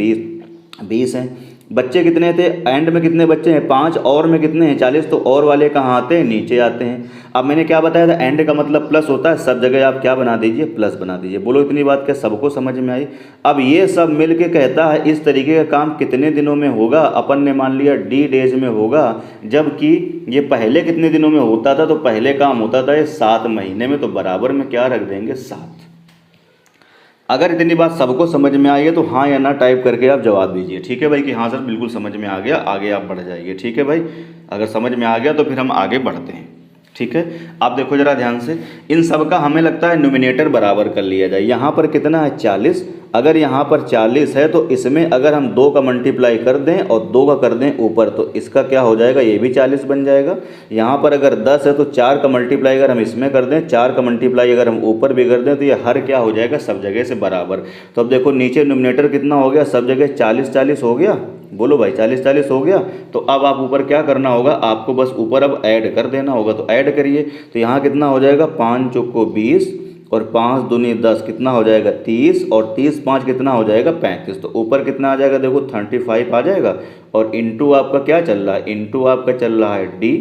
20 हैं, बच्चे कितने थे, एंड में कितने बच्चे हैं 5, और में कितने हैं 40, तो और वाले कहाँ आते हैं, नीचे आते हैं। अब मैंने क्या बताया था, एंड का मतलब प्लस होता है, सब जगह आप क्या बना दीजिए, प्लस बना दीजिए। बोलो इतनी बात क्या सबको समझ में आई। अब ये सब मिल के कहता है इस तरीके का काम कितने दिनों में होगा, अपन ने मान लिया डी डेज में होगा, जबकि ये पहले कितने दिनों में होता था, तो पहले काम होता था ये 7 महीने में, तो बराबर में क्या रख देंगे 7। अगर इतनी बात सबको समझ में आई है तो हाँ या ना टाइप करके आप जवाब दीजिए, ठीक है भाई, कि हाँ सर बिल्कुल समझ में आ गया, आगे आप बढ़ जाइए, ठीक है भाई। अगर समझ में आ गया तो फिर हम आगे बढ़ते हैं, ठीक है। आप देखो जरा ध्यान से, इन सब का हमें लगता है न्यूमिनेटर बराबर कर लिया जाए। यहाँ पर कितना है 40, अगर यहाँ पर 40 है तो इसमें अगर हम 2 का मल्टीप्लाई कर दें और 2 का कर दें ऊपर, तो इसका क्या हो जाएगा, ये भी 40 बन जाएगा। यहाँ पर अगर 10 है तो 4 का मल्टीप्लाई अगर हम इसमें कर दें, 4 का मल्टीप्लाई अगर हम ऊपर भी कर दें, तो ये हर क्या हो जाएगा, सब जगह से बराबर। तो अब देखो नीचे न्यूमिनेटर कितना हो गया, सब जगह 40-40 हो गया। बोलो भाई 40-40 हो गया। तो अब आप ऊपर क्या करना होगा, आपको बस ऊपर अब ऐड कर देना होगा, तो ऐड करिए। तो यहाँ कितना हो जाएगा, 5 चौको 20 और 5 दूनी 10, कितना हो जाएगा 30, और 30 5 कितना हो जाएगा 35। तो ऊपर कितना आ जाएगा, देखो 35 आ जाएगा, और इंटू आपका क्या चल रहा है, इंटू आपका चल रहा है डी,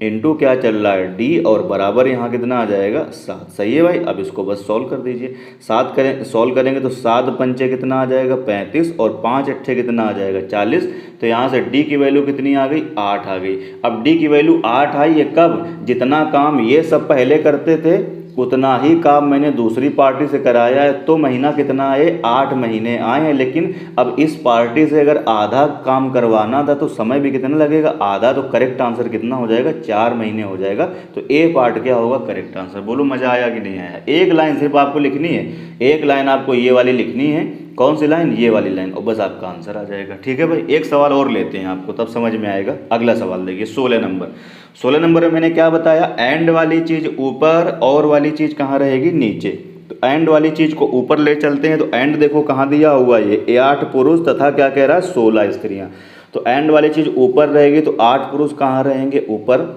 इंटू क्या चल रहा है डी, और बराबर यहाँ कितना आ जाएगा 7। सही है भाई। अब इसको बस सॉल्व कर दीजिए, 7 करें, सॉल्व करेंगे तो 7 पंचे कितना आ जाएगा 35, और 5 अट्ठे कितना आ जाएगा 40। तो यहाँ से डी की वैल्यू कितनी आ गई, 8 आ गई। अब डी की वैल्यू 8 आई, ये कब, जितना काम ये सब पहले करते थे उतना ही काम मैंने दूसरी पार्टी से कराया है, तो महीना कितना आए, 8 महीने आए हैं। लेकिन अब इस पार्टी से अगर आधा काम करवाना था तो समय भी कितना लगेगा, आधा। तो करेक्ट आंसर कितना हो जाएगा, 4 महीने हो जाएगा। तो ए पार्ट क्या होगा, करेक्ट आंसर। बोलो मज़ा आया कि नहीं आया। एक लाइन सिर्फ आपको लिखनी है, एक लाइन आपको ये वाली लिखनी है। कौन सी लाइन, ये वाली लाइन, और बस आपका आंसर आ जाएगा, ठीक है भाई। एक सवाल और लेते हैं आपको, तब समझ में आएगा। अगला सवाल देखिए 16 नंबर। 16 नंबर में मैंने क्या बताया, एंड वाली चीज़ ऊपर और वाली चीज़ कहाँ रहेगी, नीचे। तो एंड वाली चीज़ को ऊपर ले चलते हैं। तो एंड देखो कहाँ दिया हुआ है, ये 8 पुरुष तथा क्या कह रहा है 16 स्त्रियाँ। तो एंड वाली चीज़ ऊपर रहेगी, तो 8 पुरुष कहाँ रहेंगे, ऊपर।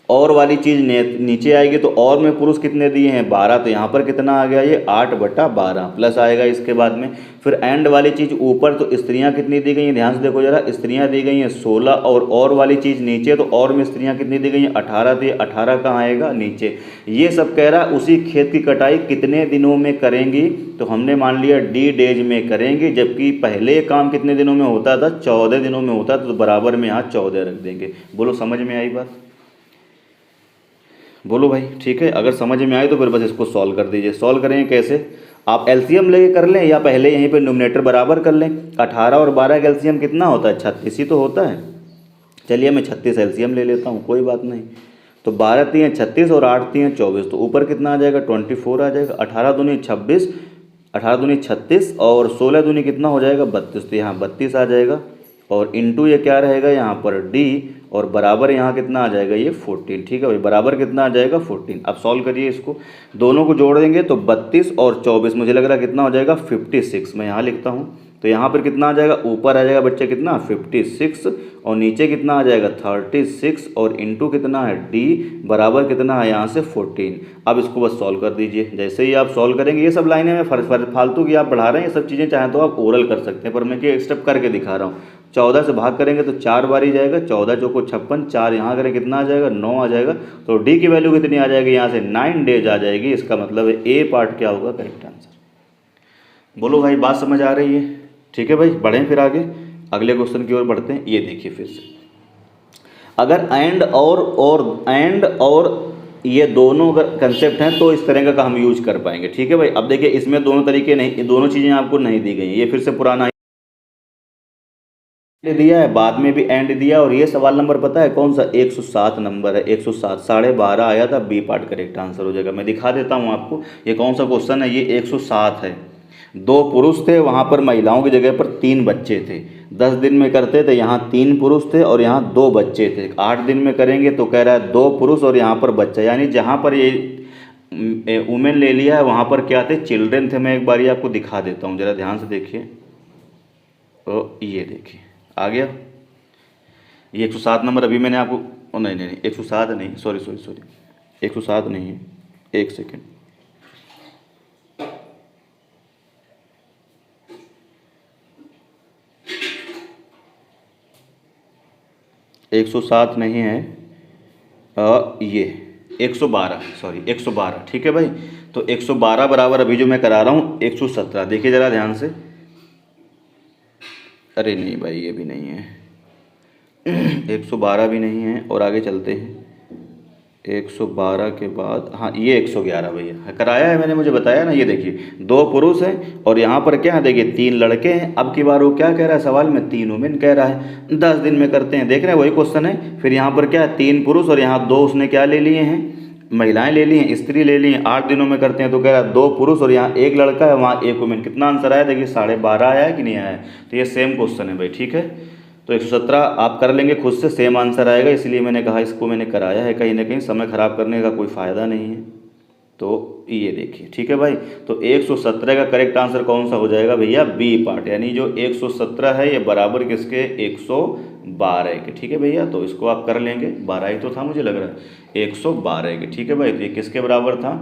और वाली चीज़ नीचे आएगी, तो और में पुरुष कितने दिए हैं 12। तो यहाँ पर कितना आ गया, ये 8/12 प्लस आएगा इसके बाद में। फिर एंड वाली चीज़ ऊपर, तो स्त्रियाँ कितनी दी गई हैं, ध्यान से देखो जरा, स्त्रियाँ दी गई हैं 16, और वाली चीज़ नीचे, तो और में स्त्रियाँ कितनी दी गई हैं 18। तो ये 18 कहाँ आएगा, नीचे। ये सब कह रहा है उसी खेत की कटाई कितने दिनों में करेंगी। तो हमने मान लिया डी डेज में करेंगे, जबकि पहले काम कितने दिनों में होता था, 14 दिनों में होता था। तो बराबर में यहाँ 14 रख देंगे। बोलो समझ में आई बात, बोलो भाई, ठीक है। अगर समझ में आए तो फिर बस इसको सॉल्व कर दीजिए। सॉल्व करेंगे कैसे, आप एलसीएम लेके कर लें, या पहले यहीं पे न्यूमरेटर बराबर कर लें। 18 और 12 का एलसीएम कितना होता है, 36 ही तो होता है। चलिए मैं 36 एलसीएम ले लेता हूँ, कोई बात नहीं। तो 12 3 36 और 8 3 24, तो ऊपर कितना आ जाएगा 24 आ जाएगा। 18 दूनी 26, 18 दूनी 36, और 16 दूनी कितना हो जाएगा 32। तो यहाँ 32 आ जाएगा, और इंटू ये क्या रहेगा यहाँ पर डी, और बराबर यहाँ कितना आ जाएगा ये 14। ठीक है भाई, बराबर कितना आ जाएगा 14। अब सॉल्व करिए इसको, दोनों को जोड़ देंगे तो 32 और 24 मुझे लग रहा है कितना हो जाएगा 56। मैं यहाँ लिखता हूँ, तो यहाँ पर कितना आ जाएगा, ऊपर आ जाएगा बच्चे कितना 56, और नीचे कितना आ जाएगा 36, और इंटू कितना है डी, बराबर कितना है यहाँ से 14। अब इसको बस सॉल्व कर दीजिए। जैसे ही आप सॉल्व करेंगे, ये सब लाइनें मैं फालतू की आप बढ़ा रहे हैं, ये सब चीज़ें चाहें तो आप ओरल कर सकते हैं, पर मैं क्या स्टेप करके दिखा रहा हूँ। 14 से भाग करेंगे तो 4 बार ही जाएगा, 14 चौको 56, 4 यहाँ करें कितना आ जाएगा 9 आ जाएगा। तो डी की वैल्यू कितनी आ जाएगी यहाँ से 9 डेज आ जाएगी। इसका मतलब है ए पार्ट क्या होगा करेक्ट आंसर। बोलो भाई बात समझ आ रही है, ठीक है भाई। बढ़ें फिर आगे, अगले क्वेश्चन की ओर बढ़ते हैं। ये देखिए फिर से, अगर एंड और ये दोनों अगर कंसेप्ट हैं तो इस तरह का हम यूज कर पाएंगे, ठीक है भाई। अब देखिए इसमें दोनों तरीके नहीं, दोनों चीज़ें आपको नहीं दी गई हैं। ये फिर से पुराना दिया है, बाद में भी एंड दिया, और ये सवाल नंबर पता है कौन सा 107 नंबर है, 107 12.5 आया था, बी पार्ट करेक्ट आंसर हो जाएगा। मैं दिखा देता हूँ आपको ये कौन सा क्वेश्चन है। ये 107 है। 2 पुरुष थे, वहाँ पर महिलाओं की जगह पर 3 बच्चे थे। 10 दिन में करते थे, यहाँ 3 पुरुष थे और यहाँ 2 बच्चे थे। 8 दिन में करेंगे तो कह रहा है 2 पुरुष और यहाँ पर बच्चा, यानी जहाँ पर ये वुमेन ले लिया है वहाँ पर क्या थे, चिल्ड्रेन थे। मैं एक बार आपको दिखा देता हूँ, ज़रा ध्यान से देखिए। तो ये देखिए आ गया, ये 107 नंबर अभी मैंने आपको, नहीं 107 नहीं, सॉरी 107 नहीं है, एक सेकेंड। 107 नहीं है, ये 112, सॉरी 112, ठीक है भाई। तो 112 बराबर अभी जो मैं करा रहा हूँ 117। देखिए ज़रा ध्यान से, अरे नहीं भाई ये भी नहीं है, 112 भी नहीं है। और आगे चलते हैं, 112 के बाद हाँ ये 111 भैया कराया है मैंने, मुझे बताया ना। ये देखिए 2 पुरुष हैं और यहाँ पर क्या है, देखिए 3 लड़के हैं। अब की बार वो क्या कह रहा है सवाल में, 3 वुमेन कह रहा है, 10 दिन में करते हैं। देख रहे हैं वही क्वेश्चन है। फिर यहाँ पर क्या है, 3 पुरुष और यहाँ 2 उसने क्या ले लिए हैं, महिलाएं ले ली हैं, स्त्री ले ली हैं। 8 दिनों में करते हैं तो कह रहा है 2 पुरुष और यहाँ 1 लड़का है, वहाँ 1 वुमेन। कितना आंसर आया, देखिए 12.5 आया है कि नहीं आया है। तो ये सेम क्वेश्चन है भाई, ठीक है। तो 117 आप कर लेंगे खुद से, सेम आंसर आएगा। इसलिए मैंने कहा इसको मैंने कराया है, कहीं ना कहीं समय ख़राब करने का कोई फ़ायदा नहीं है। तो ये देखिए, ठीक है भाई। तो 117 का करेक्ट आंसर कौन सा हो जाएगा भैया, बी पार्ट, यानी जो 117 है ये बराबर किसके, 112 के, ठीक है भैया। तो इसको आप कर लेंगे, 12 ही तो था मुझे लग रहा है, 112 के, ठीक है भाई। तो ये किसके बराबर था,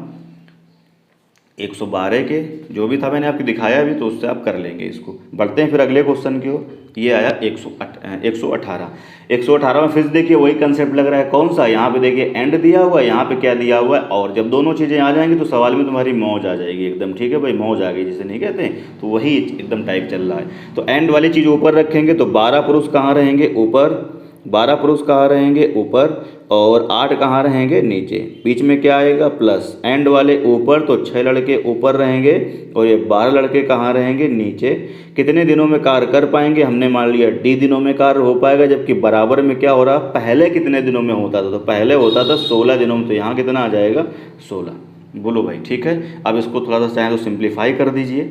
112 के, जो भी था मैंने आपको दिखाया अभी, तो उससे आप कर लेंगे इसको। बढ़ते हैं फिर अगले क्वेश्चन की ओर। ये आया 118। 118 में फिर देखिए वही कंसेप्ट लग रहा है, कौन सा, यहाँ पे देखिए एंड दिया हुआ है, यहाँ पे क्या दिया हुआ है, और जब दोनों चीज़ें आ जाएंगी तो सवाल में तुम्हारी मौज आ जाएगी एकदम, ठीक है भाई। मौज आ गई जिसे नहीं कहते हैं, तो वही एकदम टाइप चल रहा है। तो एंड वाली चीज़ ऊपर रखेंगे तो 12 पुरुष कहाँ रहेंगे, ऊपर। 12 पुरुष कहाँ रहेंगे, ऊपर। और 8 कहाँ रहेंगे, नीचे। बीच में क्या आएगा, प्लस। एंड वाले ऊपर, तो 6 लड़के ऊपर रहेंगे और ये 12 लड़के कहाँ रहेंगे, नीचे। कितने दिनों में कार्य कर पाएंगे, हमने मान लिया डी दिनों में कार्य हो पाएगा। जबकि बराबर में क्या हो रहा, पहले कितने दिनों में होता था, तो पहले होता था 16 दिनों में। तो यहाँ कितना आ जाएगा, 16। बोलो भाई, ठीक है। अब इसको थोड़ा सा चाहे तो सिंप्लीफाई कर दीजिए,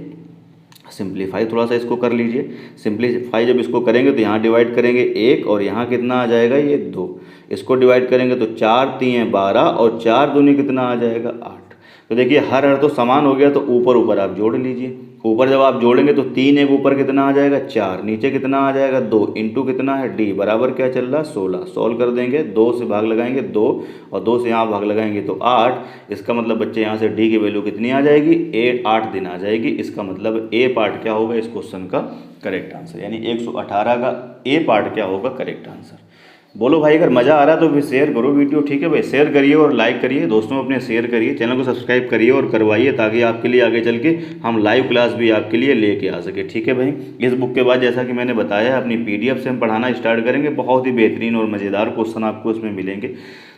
सिंप्लीफाई थोड़ा सा इसको कर लीजिए। सिंप्लीफाई जब इसको करेंगे तो यहाँ डिवाइड करेंगे 1 और यहाँ कितना आ जाएगा, ये 2। इसको डिवाइड करेंगे तो 4 3 12 और 4 दूनी कितना आ जाएगा, 8। तो देखिए हर तो समान हो गया, तो ऊपर ऊपर आप जोड़ लीजिए। ऊपर जब आप जोड़ेंगे तो 3 1 ऊपर कितना आ जाएगा, 4, नीचे कितना आ जाएगा, 2, इंटू कितना है, डी बराबर क्या चल रहा है, 16। सॉल्व कर देंगे, 2 से भाग लगाएंगे 2 और 2 से यहाँ भाग लगाएंगे तो 8। इसका मतलब बच्चे यहाँ से डी की वैल्यू कितनी आ जाएगी, 8 दिन आ जाएगी। इसका मतलब ए पार्ट क्या होगा इस क्वेश्चन का करेक्ट आंसर, यानी 118 का ए पार्ट क्या होगा करेक्ट आंसर। बोलो भाई, अगर मज़ा आ रहा है तो फिर शेयर करो वीडियो, ठीक है भाई। शेयर करिए और लाइक करिए, दोस्तों अपने शेयर करिए, चैनल को सब्सक्राइब करिए और करवाइए, ताकि आपके लिए आगे चल के हम लाइव क्लास भी आपके लिए लेके आ सके, ठीक है भाई। इस बुक के बाद जैसा कि मैंने बताया अपनी PDF से हम पढ़ाना स्टार्ट करेंगे। बहुत ही बेहतरीन और मज़ेदार क्वेश्चन आपको इसमें मिलेंगे।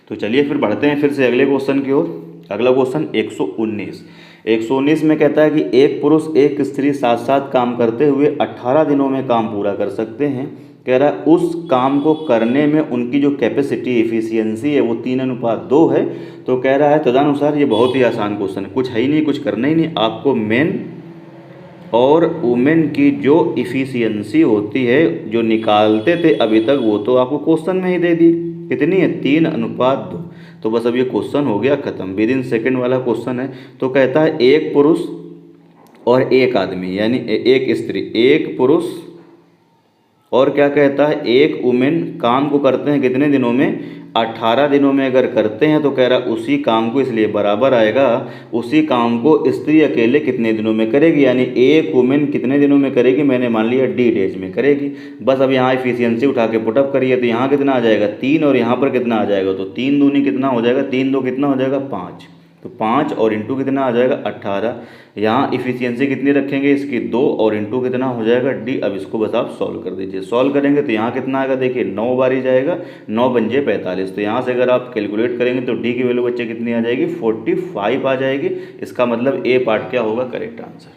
तो चलिए फिर बढ़ते हैं फिर से अगले क्वेश्चन की ओर। अगला क्वेश्चन 119। 119 में कहता है कि एक पुरुष एक स्त्री साथ साथ काम करते हुए 18 दिनों में काम पूरा कर सकते हैं। कह रहा है उस काम को करने में उनकी जो कैपेसिटी एफिशिएंसी है वो 3:2 है। तो कह रहा है तदनुसार, ये बहुत ही आसान क्वेश्चन है, कुछ है ही नहीं, कुछ करना ही नहीं आपको। मेन और वुमेन की जो इफ़िशियंसी होती है, जो निकालते थे अभी तक, वो तो आपको क्वेश्चन में ही दे दी, कितनी है, 3:2। तो बस अब ये क्वेश्चन हो गया ख़त्म, विद इन सेकेंड वाला क्वेश्चन है। तो कहता है एक पुरुष और एक आदमी, यानी एक स्त्री, एक पुरुष और क्या कहता है, एक वुमेन काम को करते हैं कितने दिनों में, 18 दिनों में अगर करते हैं। तो कह रहा उसी काम को, इसलिए बराबर आएगा, उसी काम को स्त्री अकेले कितने दिनों में करेगी, यानी एक वुमेन कितने दिनों में करेगी, मैंने मान लिया डी डेज में करेगी। बस अब यहाँ एफिशिएंसी उठा के पुटअप करिए, तो यहाँ कितना आ जाएगा, 3 और यहाँ पर कितना आ जाएगा, तो 3 दूनी कितना हो जाएगा, 3 2 कितना हो जाएगा, 5। तो 5 और इंटू कितना आ जाएगा, 18। यहाँ इफिशियंसी कितनी रखेंगे इसकी, 2 और इंटू कितना हो जाएगा, डी। अब इसको बस आप सॉल्व कर दीजिए। सॉल्व करेंगे तो यहाँ कितना आएगा, देखिए 9 बार ही जाएगा, 9 पंजे 45। तो यहाँ से अगर आप कैलकुलेट करेंगे तो डी की वैल्यू बच्चे कितनी आ जाएगी, 45 आ जाएगी। इसका मतलब ए पार्ट क्या होगा करेक्ट आंसर,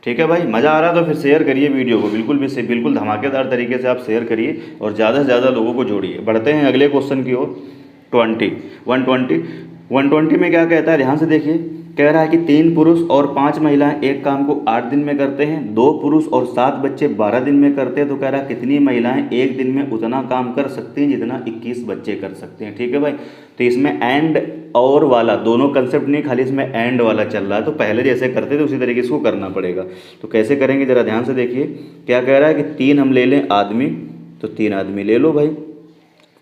ठीक है भाई। मज़ा आ रहा तो फिर शेयर करिए वीडियो को, बिल्कुल धमाकेदार तरीके से आप शेयर करिए और ज़्यादा से ज़्यादा लोगों को जोड़िए। बढ़ते हैं अगले क्वेश्चन की ओर। 120 में क्या कहता है, ध्यान से देखिए। कह रहा है कि 3 पुरुष और 5 महिलाएं एक काम को 8 दिन में करते हैं, 2 पुरुष और 7 बच्चे 12 दिन में करते हैं। तो कह रहा है कितनी महिलाएं एक दिन में उतना काम कर सकती हैं जितना 21 बच्चे कर सकते हैं, ठीक है भाई। तो इसमें एंड और वाला दोनों कंसेप्ट नहीं, खाली इसमें एंड वाला चल रहा है। तो पहले जैसे करते थे उसी तरीके से इसको करना पड़ेगा। तो कैसे करेंगे जरा ध्यान से देखिए। क्या कह रहा है कि 3 हम ले लें आदमी, तो 3 आदमी ले लो भाई,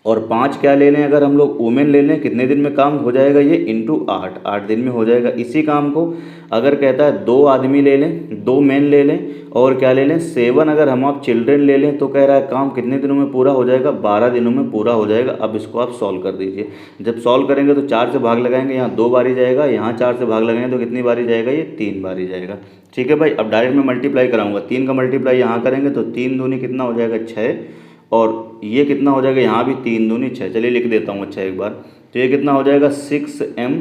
और 5 क्या ले लें, अगर हम लोग वुमेन ले लें, कितने दिन में काम हो जाएगा ये, इंटू 8, 8 दिन में हो जाएगा। इसी काम को अगर कहता है 2 आदमी ले लें, 2 मेन ले लें, और क्या ले लें 7 अगर हम आप चिल्ड्रेन ले लें, तो कह रहा है काम कितने दिनों में पूरा हो जाएगा, 12 दिनों में पूरा हो जाएगा। अब इसको आप सॉल्व कर दीजिए। जब सॉल्व करेंगे तो 4 से भाग लगाएंगे, यहाँ 2 बारी जाएगा, यहाँ 4 से भाग लगाएंगे तो कितनी बारी जाएगा, ये 3 बारी जाएगा। ठीक है भाई, अब डायरेक्ट मैं मल्टीप्लाई कराऊंगा, 3 का मल्टीप्लाई यहाँ करेंगे तो 3 दूनी कितना हो जाएगा 6, और ये कितना हो जाएगा, यहाँ भी 3 दूनी 6, चलिए लिख देता हूँ अच्छा एक बार। तो ये कितना हो जाएगा 6m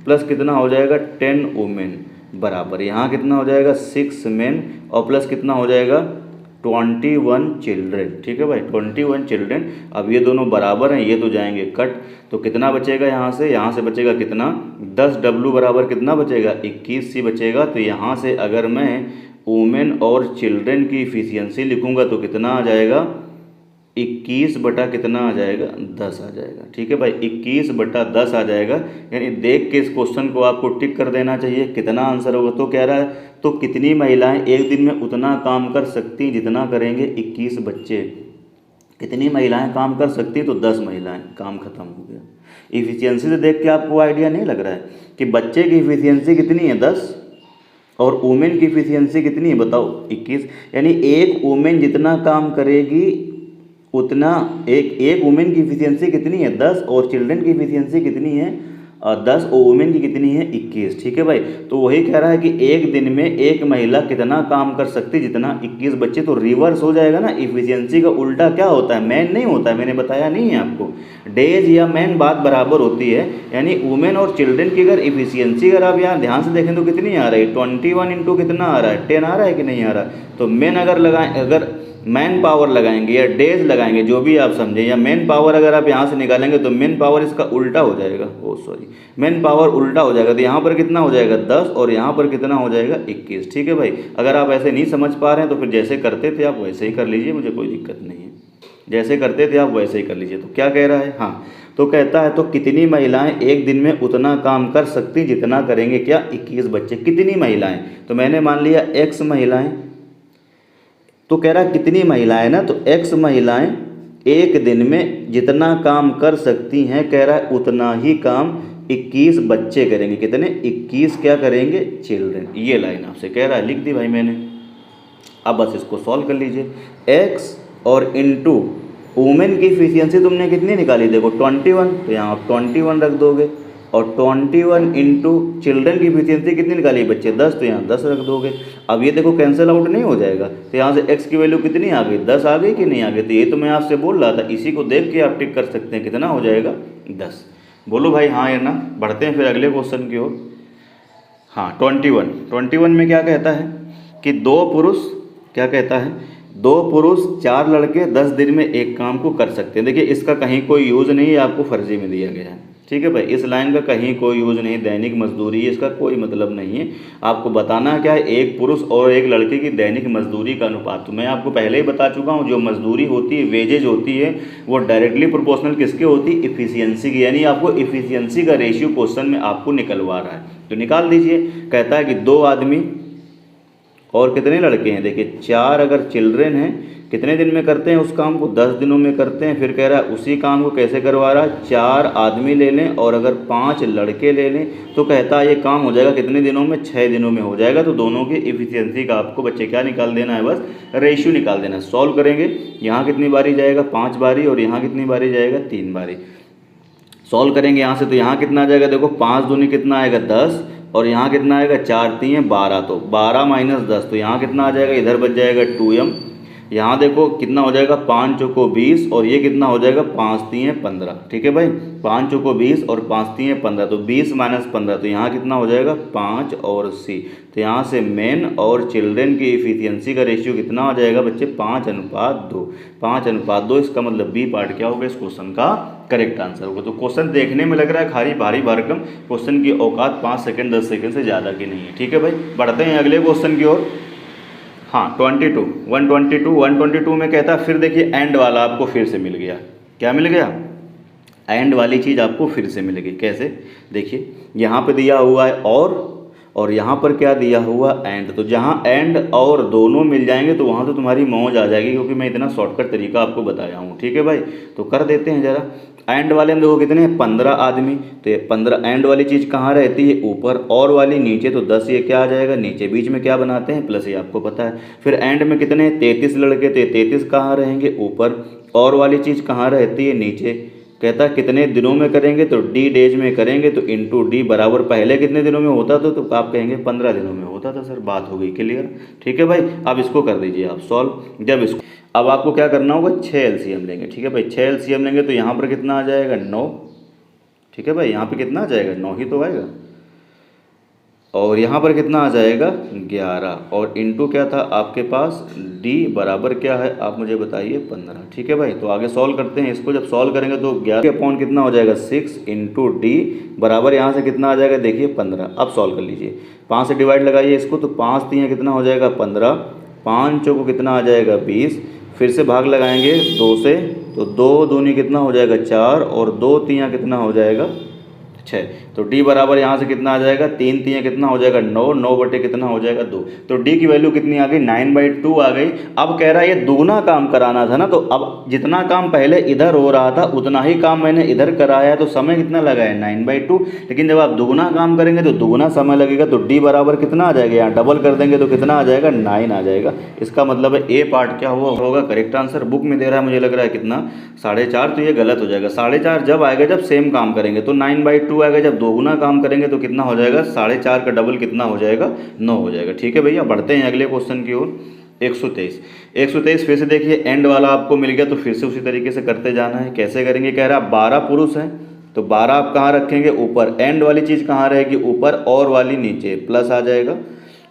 प्लस कितना हो जाएगा 10 वुमेन, बराबर यहाँ कितना हो जाएगा 6 मेन और प्लस कितना हो जाएगा 21 चिल्ड्रेन। ठीक है भाई, 21 चिल्ड्रेन। अब ये दोनों बराबर हैं, ये तो जाएंगे कट, तो कितना बचेगा यहाँ से बचेगा कितना 10w बराबर कितना बचेगा 21c बचेगा। तो यहाँ से अगर मैं वुमेन और चिल्ड्रेन की इफिशियंसी लिखूँगा तो कितना आ जाएगा 21 बटा कितना आ जाएगा 10 आ जाएगा। ठीक है भाई, 21 बटा 10 आ जाएगा। यानी देख के इस क्वेश्चन को आपको टिक कर देना चाहिए, कितना आंसर होगा। तो कह रहा है तो कितनी महिलाएं एक दिन में उतना काम कर सकती जितना करेंगे 21 बच्चे। कितनी महिलाएं काम कर सकती, तो 10 महिलाएं, काम खत्म हो गया। इफिशियंसी से देख के आपको आइडिया नहीं लग रहा है कि बच्चे की इफिशियंसी कितनी है 10 और वुमेन की इफिशियंसी कितनी है बताओ 21। यानी एक वुमेन जितना काम करेगी उतना एक वुमेन की इफिशियंसी कितनी है 10 और चिल्ड्रन की इफिशियंसी कितनी है 10 और वुमेन की कितनी है 21। ठीक है भाई, तो वही कह रहा है कि एक दिन में एक महिला कितना काम कर सकती जितना 21 बच्चे। तो रिवर्स हो जाएगा ना, इफिशियंसी का उल्टा क्या होता है, मैन नहीं होता है, मैंने बताया नहीं है आपको, डेज या मैन बात बराबर होती है। यानी वुमेन और चिल्ड्रन की अगर इफिशियंसी अगर आप यहाँ ध्यान से देखें तो कितनी आ रही है 21 इंटू कितना आ रहा है 10 आ रहा है कि नहीं आ रहा। तो मैन अगर लगाएं, अगर मैन पावर लगाएंगे या डेज लगाएंगे, जो भी आप समझें, या मैन पावर अगर आप यहाँ से निकालेंगे तो मैन पावर इसका उल्टा हो जाएगा, मैन पावर उल्टा हो जाएगा। तो यहाँ पर कितना हो जाएगा 10 और यहाँ पर कितना हो जाएगा 21। ठीक है भाई, अगर आप ऐसे नहीं समझ पा रहे हैं तो फिर जैसे करते थे आप वैसे ही कर लीजिए, मुझे कोई दिक्कत नहीं है, जैसे करते थे आप वैसे ही कर लीजिए। तो क्या कह रहा है, हाँ तो कहता है तो कितनी महिलाएं एक दिन में उतना काम कर सकती जितना करेंगे क्या 21 बच्चे। कितनी महिलाएं, तो मैंने मान लिया x महिलाएं, तो कह रहा है कितनी महिलाएं ना, तो x महिलाएं एक दिन में जितना काम कर सकती हैं, कह रहा है उतना ही काम 21 बच्चे करेंगे। कितने 21 क्या करेंगे चिल्ड्रन। ये लाइन आपसे कह रहा है, लिख दी भाई मैंने। अब बस इसको सॉल्व कर लीजिए, x और इंटू वुमेन की इफिशियंसी तुमने कितनी निकाली देखो 21, तो यहाँ आप 21 रख दोगे, और 21 इंटू चिल्ड्रन की इफिशियंसी कितनी निकाली बच्चे 10, तो यहाँ 10 रख दोगे। अब ये देखो कैंसिल आउट नहीं हो जाएगा, तो यहाँ से x की वैल्यू कितनी आ गई 10 आ गई कि नहीं आ गई। तो ये तो मैं आपसे बोल रहा था, इसी को देख के आप टिक कर सकते हैं, कितना हो जाएगा 10। बोलो भाई हाँ या ना। बढ़ते हैं फिर अगले क्वेश्चन की ओर। हाँ 21 में क्या कहता है कि 2 पुरुष, क्या कहता है 2 पुरुष 4 लड़के 10 दिन में एक काम को कर सकते हैं। देखिए इसका कहीं कोई यूज़ नहीं है, आपको फर्जी में दिया गया है। ठीक है भाई, इस लाइन का कहीं कोई यूज़ नहीं, दैनिक मजदूरी है, इसका कोई मतलब नहीं है। आपको बताना क्या है, एक पुरुष और एक लड़के की दैनिक मजदूरी का अनुपात। तो मैं आपको पहले ही बता चुका हूँ, जो मजदूरी होती है, वेजेज होती है, वो डायरेक्टली प्रोपोर्शनल किसके होती है, इफिशियंसी की। यानी आपको इफिशियंसी का रेशियो क्वेश्चन में आपको निकलवा रहा है, तो निकाल दीजिए। कहता है कि 2 आदमी और कितने लड़के हैं, देखिए 4 अगर चिल्ड्रेन हैं, कितने दिन में करते हैं उस काम को 10 दिनों में करते हैं। फिर कह रहा है उसी काम को कैसे करवा रहा है, 4 आदमी ले लें और अगर 5 लड़के ले लें, तो कहता है ये काम हो जाएगा कितने दिनों में 6 दिनों में हो जाएगा। तो दोनों की इफिशियंसी का आपको बच्चे क्या निकाल देना है, बस रेशियो निकाल देना है। सॉल्व करेंगे, यहाँ कितनी बारी जाएगा 5 बारी और यहाँ कितनी बारी जाएगा 3 बारी। सॉल्व करेंगे यहाँ से, तो यहाँ कितना आ जाएगा देखो 5 दूनी कितना आएगा 10 और यहाँ कितना आएगा 4 3 12, तो 12 माइनस 10, तो यहाँ कितना आ जाएगा, इधर बच जाएगा 2m। यहाँ देखो कितना हो जाएगा 5 चौको 20 और ये कितना हो जाएगा 5 3 15। ठीक है भाई, 5 चौको 20 और 5 3 15, तो 20 माइनस 15, तो यहाँ कितना हो जाएगा 5 और c। तो यहाँ से मेन और चिल्ड्रेन की इफिशियंसी का रेशियो कितना हो जाएगा बच्चे 5:2। 5:2, इसका मतलब बी पार्ट क्या होगा इस क्वेश्चन का करेक्ट आंसर होगा। तो क्वेश्चन देखने में लग रहा है खाली भारी भरकम, क्वेश्चन की औकात 5 सेकंड 10 सेकंड से ज़्यादा की नहीं है। ठीक है भाई, बढ़ते हैं अगले क्वेश्चन की ओर। हाँ 122 में कहता है, फिर देखिए एंड वाला आपको फिर से मिल गया। क्या मिल गया, एंड वाली चीज़ आपको फिर से मिल गई। कैसे, देखिए यहाँ पे दिया हुआ है और यहाँ पर क्या दिया हुआ एंड। तो जहाँ एंड और दोनों मिल जाएंगे तो वहाँ तो तुम्हारी मौज आ जाएगी, क्योंकि मैं इतना शॉर्टकट तरीका आपको बताया हूँ। ठीक है भाई, तो कर देते हैं ज़रा। एंड वाले में देखो कितने हैं, 15 आदमी। तो ये 15 एंड वाली चीज़ कहाँ रहती है, ऊपर, और वाली नीचे। तो 10 ये क्या आ जाएगा, नीचे। बीच में क्या बनाते हैं, प्लस, ये आपको पता है। फिर एंड में कितने, 33 लड़के। तो 33 कहाँ रहेंगे, ऊपर, और वाली चीज़ कहाँ रहती है, नीचे। कहता है कितने दिनों में करेंगे, तो डी डेज में करेंगे। तो इंटू डी बराबर पहले कितने दिनों में होता था, तो आप कहेंगे 15 दिनों में होता था। सर बात हो गई क्लियर। ठीक है भाई, अब इसको कर दीजिए आप सॉल्व। जब इसको अब आपको क्या करना होगा, 6 एलसीएम लेंगे। ठीक है भाई, 6 एलसीएम लेंगे तो यहाँ पर कितना आ जाएगा, 9। ठीक है भाई, यहाँ पे कितना आ जाएगा, 9 ही तो आएगा। और यहाँ पर कितना आ जाएगा, 11। और इंटू क्या था आपके पास, डी बराबर क्या है आप मुझे बताइए, 15। ठीक है भाई, तो आगे सॉल्व करते हैं इसको। जब सॉल्व करेंगे तो 11 अपॉन कितना हो जाएगा, 6 इंटू डी बराबर यहाँ से कितना आ जाएगा, देखिए 15। अब सॉल्व कर लीजिए, 5 से डिवाइड लगाइए इसको। तो 5 3 कितना हो जाएगा, 15। 5 चौको कितना आ जाएगा, 20। फिर से भाग लगाएंगे 2 से, तो 2 दूनी कितना हो जाएगा, 4। और 2 3 कितना हो जाएगा, 6। तो d बराबर यहाँ से कितना आ जाएगा, 3 3 कितना हो जाएगा, 9। 9 बटे कितना हो जाएगा, 2। तो d की वैल्यू कितनी आ गई, 9/2 आ गई। अब कह रहा है ये दुगना काम कराना था ना, तो अब जितना काम पहले इधर हो रहा था उतना ही काम मैंने इधर कराया है। तो समय कितना लगा है, 9/2। लेकिन जब आप दुगना काम करेंगे तो दुगना समय लगेगा। तो d बराबर कितना आ जाएगा, यहाँ डबल कर देंगे तो कितना आ जाएगा, 9 आ जाएगा। इसका मतलब है ए पार्ट क्या हुआ होगा, करेक्ट आंसर। बुक में दे रहा है मुझे लग रहा है कितना, 4.5। तो ये गलत हो जाएगा। 4.5 जब आएगा जब सेम काम करेंगे, तो 9/2 आएगा। जब दोगुना काम करेंगे तो कितना हो जाएगा, 4.5 का डबल कितना हो जाएगा, 9 हो जाएगा। ठीक है भैया, बढ़ते हैं अगले क्वेश्चन की ओर। 123 फिर से देखिए, एंड वाला आपको मिल गया तो फिर से उसी तरीके से करते जाना है। कैसे करेंगे, कह रहा है 12 पुरुष हैं, तो 12 आप कहाँ रखेंगे, ऊपर। एंड वाली चीज़ कहाँ रहेगी, ऊपर, और वाली नीचे। प्लस आ जाएगा,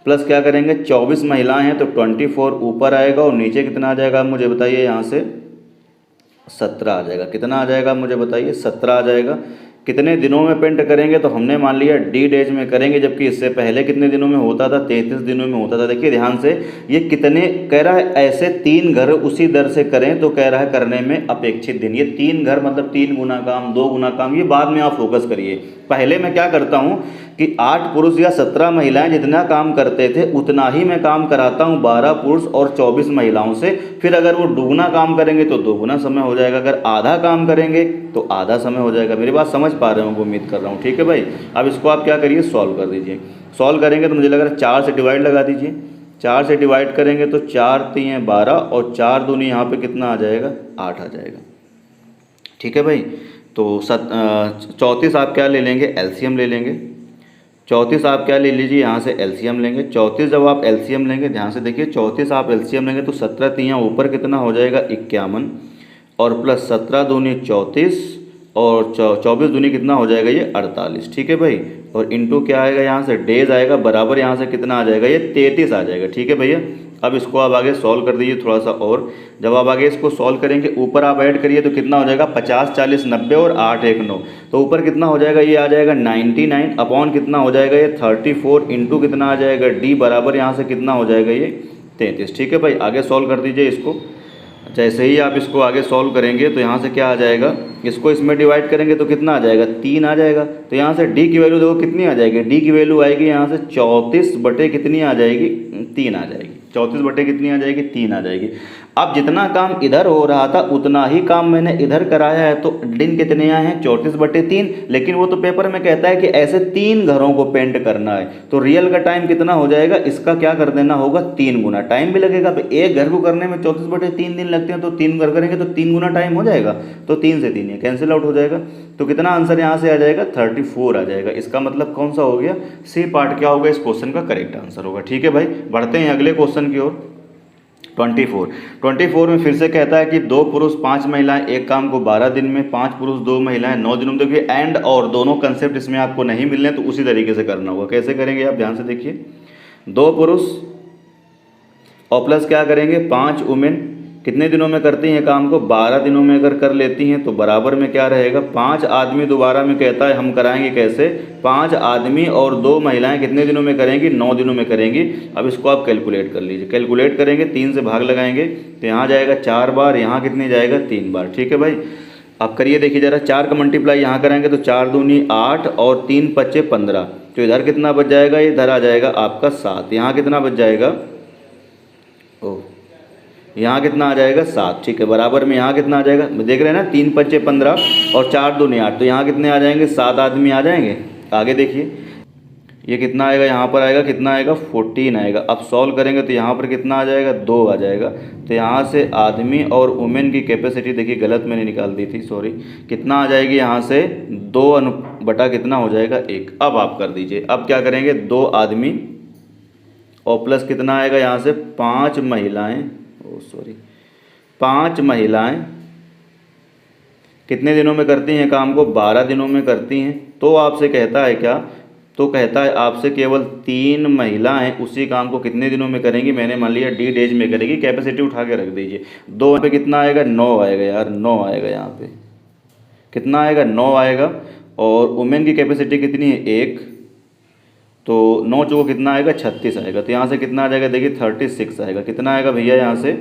प्लस क्या करेंगे, 24 महिलाएं हैं तो 24 ऊपर आएगा, और नीचे कितना आ जाएगा आप मुझे बताइए, यहाँ से 17 आ जाएगा। कितना आ जाएगा आप मुझे बताइए, 17 आ जाएगा। कितने दिनों में पेंट करेंगे, तो हमने मान लिया डी डेज में करेंगे, जबकि इससे पहले कितने दिनों में होता था, 33 दिनों में होता था। देखिए ध्यान से, ये कितने कह रहा है, ऐसे 3 घर उसी दर से करें तो कह रहा है करने में अपेक्षित दिन। ये 3 घर मतलब 3 गुना काम, 2 गुना काम, ये बाद में आप फोकस करिए। पहले मैं क्या करता हूँ कि 8 पुरुष या 17 महिलाएं जितना काम करते थे उतना ही मैं काम कराता हूँ 12 पुरुष और 24 महिलाओं से। फिर अगर वो दुगना काम करेंगे तो दोगुना समय हो जाएगा, अगर आधा काम करेंगे तो आधा समय हो जाएगा। मेरी बात समझ पा रहे हो, उम्मीद कर रहा हूँ। ठीक है भाई, अब इसको आप क्या करिए, सॉल्व कर दीजिए। सॉल्व करेंगे तो मुझे लग रहा है 4 से डिवाइड लगा दीजिए। 4 से डिवाइड करेंगे तो 4 3 12, और 4 दूनी यहाँ पे कितना आ जाएगा, 8 आ जाएगा। ठीक है भाई, तो 34 आप क्या ले लेंगे, एलसीएम ले लेंगे। 34 आप क्या ले लीजिए, यहाँ से एलसीएम लेंगे। 34 जब आप एलसीएम लेंगे, ध्यान से देखिए, 34 आप एलसीएम लेंगे तो 17 3 ऊपर कितना हो जाएगा, 51, और प्लस 17 दूनी 34, और 24 दूनी कितना हो जाएगा, ये 48। ठीक है भाई, और इंटू क्या आएगा, यहाँ से डेज आएगा, बराबर यहाँ से कितना आ जाएगा, ये 33 आ जाएगा। ठीक है भैया, अब इसको आप आगे सॉल्व कर दीजिए थोड़ा सा। और जब आप आगे इसको सॉल्व करेंगे, ऊपर आप ऐड करिए तो कितना हो जाएगा, 50 40 90, और 8 1 9। तो ऊपर कितना हो जाएगा, ये आ जाएगा 99, अपॉन कितना हो जाएगा, ये 34, इंटू कितना आ जाएगा, डी बराबर यहाँ से कितना हो जाएगा, ये 33। ठीक है भाई, आगे सॉल्व कर दीजिए इसको। जैसे ही आप इसको आगे सॉल्व करेंगे तो यहाँ से क्या आ जाएगा, इसको इसमें डिवाइड करेंगे तो कितना आ जाएगा, 3 आ जाएगा। तो यहाँ से डी की वैल्यू देखो कितनी आ जाएगी, डी की वैल्यू आएगी यहाँ से 34 बटे कितनी आ जाएगी, 3 आ जाएगी। 34 बटे कितनी आ जाएगी, 3 आ जाएगी। अब जितना काम इधर हो रहा था उतना ही काम मैंने इधर कराया है, तो दिन कितने आए हैं, 34/3। लेकिन वो तो पेपर में कहता है कि ऐसे 3 घरों को पेंट करना है, तो रियल का टाइम कितना हो जाएगा, इसका क्या कर देना होगा, 3 गुना। टाइम भी लगेगा, तो एक घर को करने में 34/3 दिन लगते हैं, तो 3 घर करेंगे तो 3 गुना टाइम हो जाएगा। तो 3 से 3 कैंसिल आउट हो जाएगा। तो कितना आंसर यहाँ से आ जाएगा, 34 आ जाएगा। इसका मतलब कौन सा हो गया, सी पार्ट क्या होगा, इस क्वेश्चन का करेक्ट आंसर होगा। ठीक है भाई, बढ़ते हैं अगले क्वेश्चन की ओर। 24 में फिर से कहता है कि 2 पुरुष 5 महिलाएं एक काम को 12 दिन में, 5 पुरुष 2 महिलाएं 9 दिनों में। देखिए एंड और दोनों कंसेप्ट इसमें आपको नहीं मिलने, तो उसी तरीके से करना होगा। कैसे करेंगे आप ध्यान से देखिए, 2 पुरुष और प्लस क्या करेंगे, 5 वुमेन कितने दिनों में करती हैं काम को, 12 दिनों में अगर कर लेती हैं तो बराबर में क्या रहेगा, 5 आदमी दोबारा में कहता है हम कराएंगे कैसे, 5 आदमी और 2 महिलाएं कितने दिनों में करेंगी, 9 दिनों में करेंगी। अब इसको आप कैलकुलेट कर लीजिए। कैलकुलेट करेंगे 3 से भाग लगाएंगे तो यहाँ जाएगा 4 बार, यहाँ कितनी जाएगा 3 बार। ठीक है भाई, आप करिए, देखिए ज़रा, 4 का मल्टीप्लाई यहाँ करेंगे तो 4 दूनी 8 और 3 पच्चे 15। तो इधर कितना बच जाएगा, इधर आ जाएगा आपका 7। यहाँ कितना बच जाएगा, ओह, यहाँ कितना आ जाएगा 7। ठीक है, बराबर में यहाँ कितना आ जाएगा, देख रहे हैं ना, 3 पच्चे 15 और 4 दूनी 8। तो यहाँ कितने आ जाएंगे, 7 आदमी आ जाएंगे। आगे देखिए, ये कितना आएगा, यहाँ पर आएगा कितना आएगा, 14 आएगा। अब सॉल्व करेंगे तो यहाँ पर कितना आ जाएगा, 2 आ जाएगा। तो यहाँ से आदमी और वुमेन की कैपेसिटी, देखिए गलत मैंने निकाल दी थी, सॉरी, कितना आ जाएगी यहाँ से 2 बटा कितना हो जाएगा 1। अब आप कर दीजिए, अब क्या करेंगे, 2 आदमी और प्लस कितना आएगा यहाँ से 5 महिलाएँ, ओ सॉरी 5 महिलाएँ कितने दिनों में करती हैं काम को, 12 दिनों में करती हैं। तो आपसे कहता है क्या, तो कहता है आपसे केवल 3 महिलाएं उसी काम को कितने दिनों में करेंगी। मैंने मान लिया डी डेज में करेगी, कैपेसिटी उठा के रख दीजिए। 2 पे कितना आएगा, 9 आएगा यार, 9 आएगा। यहाँ पे कितना आएगा, 9 आएगा। और वुमेन की कैपेसिटी कितनी है, 1, तो 9 चौको कितना आएगा, 36 आएगा। तो यहाँ से कितना आ जाएगा, देखिए 36 आएगा। कितना आएगा भैया, यहाँ से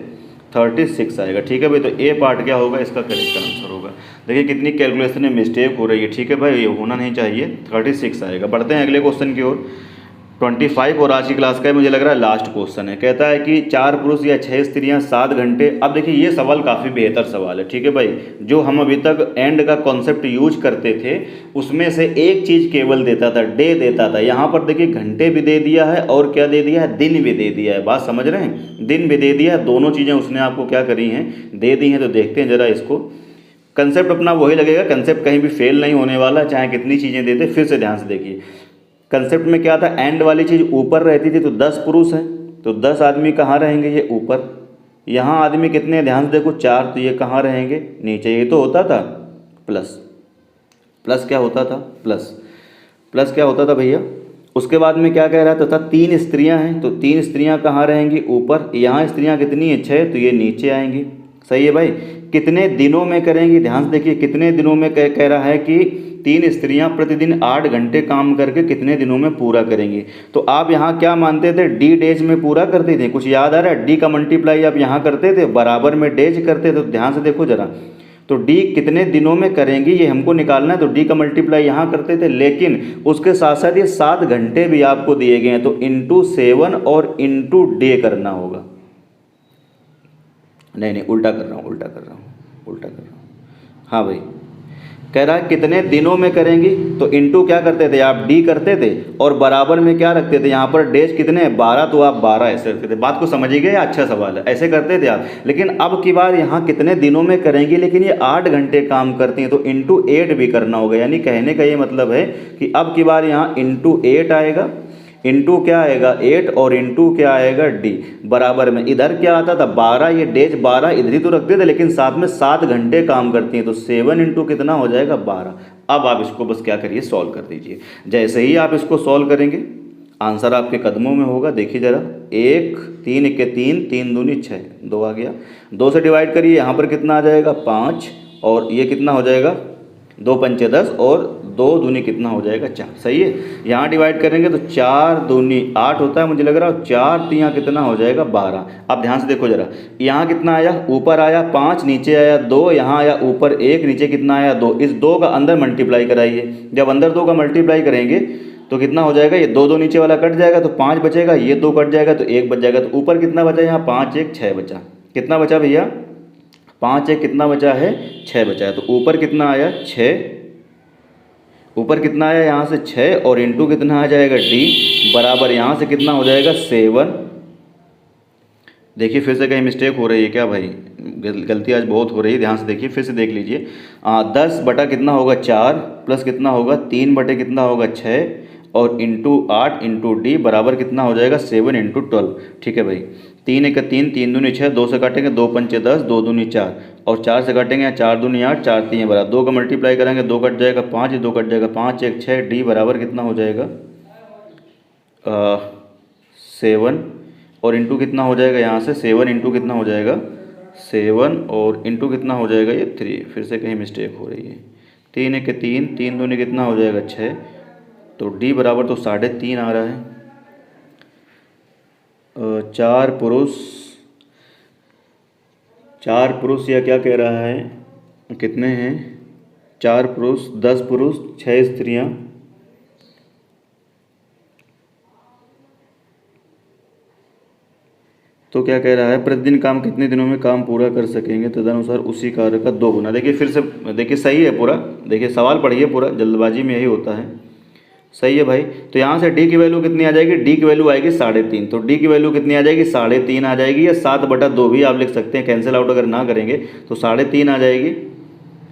36 आएगा। ठीक है भाई, तो ए पार्ट क्या होगा, इसका करेक्ट आंसर होगा। देखिए कितनी कैलकुलेशन में मिस्टेक हो रही है। ठीक है भाई, ये होना नहीं चाहिए, 36 आएगा। बढ़ते हैं अगले क्वेश्चन की ओर। 25 और आज की क्लास का है, मुझे लग रहा है लास्ट क्वेश्चन है। कहता है कि 4 पुरुष या 6 स्त्रियां 7 घंटे। अब देखिए ये सवाल काफ़ी बेहतर सवाल है। ठीक है भाई, जो हम अभी तक एंड का कॉन्सेप्ट यूज करते थे उसमें से एक चीज़ केवल देता था, डे देता था। यहाँ पर देखिए घंटे भी दे दिया है और क्या दे दिया है, दिन भी दे दिया है। बात समझ रहे हैं, दिन भी दे दिया है, दोनों चीज़ें उसने आपको क्या करी हैं, दे दी हैं। तो देखते हैं ज़रा इसको, कंसेप्ट अपना वही लगेगा, कंसेप्ट कहीं भी फेल नहीं होने वाला, चाहे कितनी चीज़ें देते। फिर से ध्यान से देखिए, कंसेप्ट में क्या था, एंड वाली चीज़ ऊपर रहती थी। तो 10 पुरुष हैं तो 10 आदमी कहाँ रहेंगे, ये ऊपर। यहाँ आदमी कितने, ध्यान से देखो 4, तो ये कहाँ रहेंगे, नीचे। ये तो होता था प्लस, प्लस क्या होता था, प्लस, प्लस क्या होता था भैया। उसके बाद में क्या कह रहा था, 3 स्त्रियां हैं तो 3 स्त्रियां कहाँ रहेंगी, ऊपर। यहाँ स्त्रियां कितनी है, 6, तो ये नीचे आएंगी। सही है भाई। कितने दिनों में करेंगी, ध्यान से देखिए, कितने दिनों में कह रहा है कि 3 स्त्रियां प्रतिदिन 8 घंटे काम करके कितने दिनों में पूरा करेंगी। तो आप यहाँ क्या मानते थे, डी डेज में पूरा करते थे। कुछ याद आ रहा है, डी का मल्टीप्लाई आप यहाँ करते थे, बराबर में डेज करते थे। तो ध्यान से देखो जरा, तो डी कितने दिनों में करेंगी ये हमको निकालना है। तो डी का मल्टीप्लाई यहाँ करते थे, लेकिन उसके साथ साथ ये 7 घंटे भी आपको दिए गए हैं। तो इंटू 7 और इंटू डे करना होगा। नहीं, उल्टा कर रहा हूँ, उल्टा कर रहा हूँ। हाँ भाई, कह रहा है कितने दिनों में करेंगी, तो इंटू क्या करते थे आप, डी करते थे, और बराबर में क्या रखते थे, यहाँ पर डेज कितने हैं, 12, तो आप 12 ऐसे रखते थे। बात को समझिए, या अच्छा सवाल है, ऐसे करते थे आप। लेकिन अब की बार यहाँ कितने दिनों में करेंगी, लेकिन ये 8 घंटे काम करती हैं, तो इंटू 8 भी करना होगा। यानी कहने का ये मतलब है कि अब की बार यहाँ इंटू 8 आएगा, इंटू क्या आएगा 8, और इंटू क्या आएगा डी, बराबर में। इधर क्या आता था 12, ये डेज 12 इधर ही तो रखते थे, लेकिन साथ में 7 घंटे काम करती हैं। तो 7 इंटू कितना हो जाएगा 12। अब आप इसको बस क्या करिए, सॉल्व कर दीजिए। जैसे ही आप इसको सॉल्व करेंगे आंसर आपके कदमों में होगा। देखिए जरा, 1, 3 के 3, 3 दूनी 6, 2 आ गया। 2 से डिवाइड करिए, यहाँ पर कितना आ जाएगा 5, और ये कितना हो जाएगा 2 पंचे 10, और 2 दूनी कितना हो जाएगा 4। सही है। यहाँ डिवाइड करेंगे तो 4 दूनी 8 होता है मुझे लग रहा है, 4 तियाँ कितना हो जाएगा 12। अब ध्यान से देखो जरा, यहाँ कितना आया, ऊपर आया 5, नीचे आया 2, यहाँ आया ऊपर 1, नीचे कितना आया 2। इस 2 का अंदर मल्टीप्लाई कराइए। जब अंदर 2 का मल्टीप्लाई करेंगे तो कितना हो जाएगा, ये 2 नीचे वाला कट जाएगा तो 5 बचेगा, ये 2 कट जाएगा तो 1 बच जाएगा। तो ऊपर कितना बचा, यहाँ 5 1 6 बचा। कितना बचा भैया, 5 1 कितना बचा है, 6 बचा है। तो ऊपर कितना आया 6, ऊपर कितना आया यहाँ से 6, और इंटू कितना आ जाएगा डी, बराबर यहाँ से कितना हो जाएगा 7। देखिए फिर से कहीं मिस्टेक हो रही है क्या भाई, गलती आज बहुत हो रही है। ध्यान से देखिए, फिर से देख लीजिए। 10 बटा कितना होगा 4, प्लस कितना होगा 3 बटे कितना होगा 6, और इंटू 8 इंटू डी, बराबर कितना हो जाएगा 7 इंटू 12। ठीक है भाई, 3 1 3, 3 दूनी 6, 2 से काटेंगे 2 पंचे 10, 2 दूनी 4, और 4 से काटेंगे 4 दूनी 8, 4 3 बराबर 2 का मल्टीप्लाई करेंगे, 2 कट जाएगा 5, 2 कट जाएगा 5 1 6, डी बराबर कितना हो जाएगा 7, और इंटू कितना हो जाएगा यहाँ से 7 इंटू कितना हो जाएगा 7, और इंटू कितना हो जाएगा ये 3। फिर से कहीं मिस्टेक हो रही है। 3 1 3, 3 दूनी कितना हो जाएगा 6, तो डी बराबर तो 3.5 आ रहा है। 4 पुरुष या क्या कह रहा है, कितने हैं, 4 पुरुष, 10 पुरुष, 6 स्त्रियां। तो क्या कह रहा है, प्रतिदिन काम कितने दिनों में काम पूरा कर सकेंगे, तदनुसार उसी कार्य का 2 गुना। देखिए फिर से देखिए, सही है पूरा, देखिए सवाल पढ़िए पूरा, जल्दबाजी में यही होता है। सही है भाई। तो यहाँ से डी की वैल्यू कितनी आ जाएगी, डी की वैल्यू आएगी 3.5। तो डी की वैल्यू कितनी आ जाएगी, 3.5 आ जाएगी, या 7/2 भी आप लिख सकते हैं, कैंसिल आउट अगर ना करेंगे तो 3.5 आ जाएगी,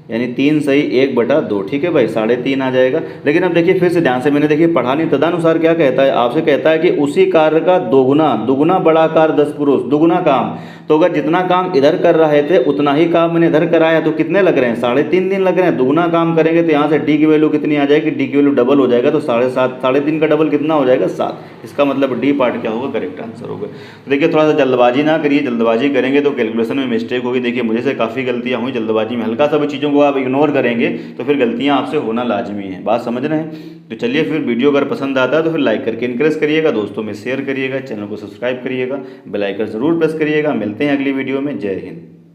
यानी 3 सही 1/2। ठीक है भाई, 3.5 आ जाएगा। लेकिन अब देखिए फिर से ध्यान से, मैंने देखिए पढ़ा नहीं, तदनुसार क्या कहता है, आपसे कहता है कि उसी कार्य का 2 गुना, दुगुना बड़ा कार्य 10 पुरुष, दुगुना काम। तो अगर जितना काम इधर कर रहे थे उतना ही काम मैंने इधर कराया, तो कितने लग रहे हैं, 3.5 दिन लग रहे हैं। दुगुना काम करेंगे तो यहाँ से डी की वैल्यू कितनी आ जाएगी, डी की वैल्यू डबल हो जाएगा, तो 7.5, 3.5 का डबल कितना हो जाएगा, 7। इसका मतलब डी पार्ट क्या होगा, करेक्ट आंसर होगा। तो देखिए थोड़ा सा जल्दबाजी ना करिए, जल्दबाजी करेंगे तो कैलकुलेशन में मिस्टेक होगी। देखिए मुझे से काफ़ी गलतियाँ हुई जल्दबाजी में, हल्का सा भी चीज़ों को आप इग्नोर करेंगे तो फिर गलतियाँ आपसे होना लाजमी है, बात समझ रहे हैं। तो चलिए फिर, वीडियो अगर पसंद आता है तो फिर लाइक करके इनकरेज करिएगा, दोस्तों में शेयर करिएगा, चैनल को सब्सक्राइब करिएगा, बेल आइकन ज़रूर प्रेस करिएगा। मिलते हैं अगली वीडियो में। जय हिंद।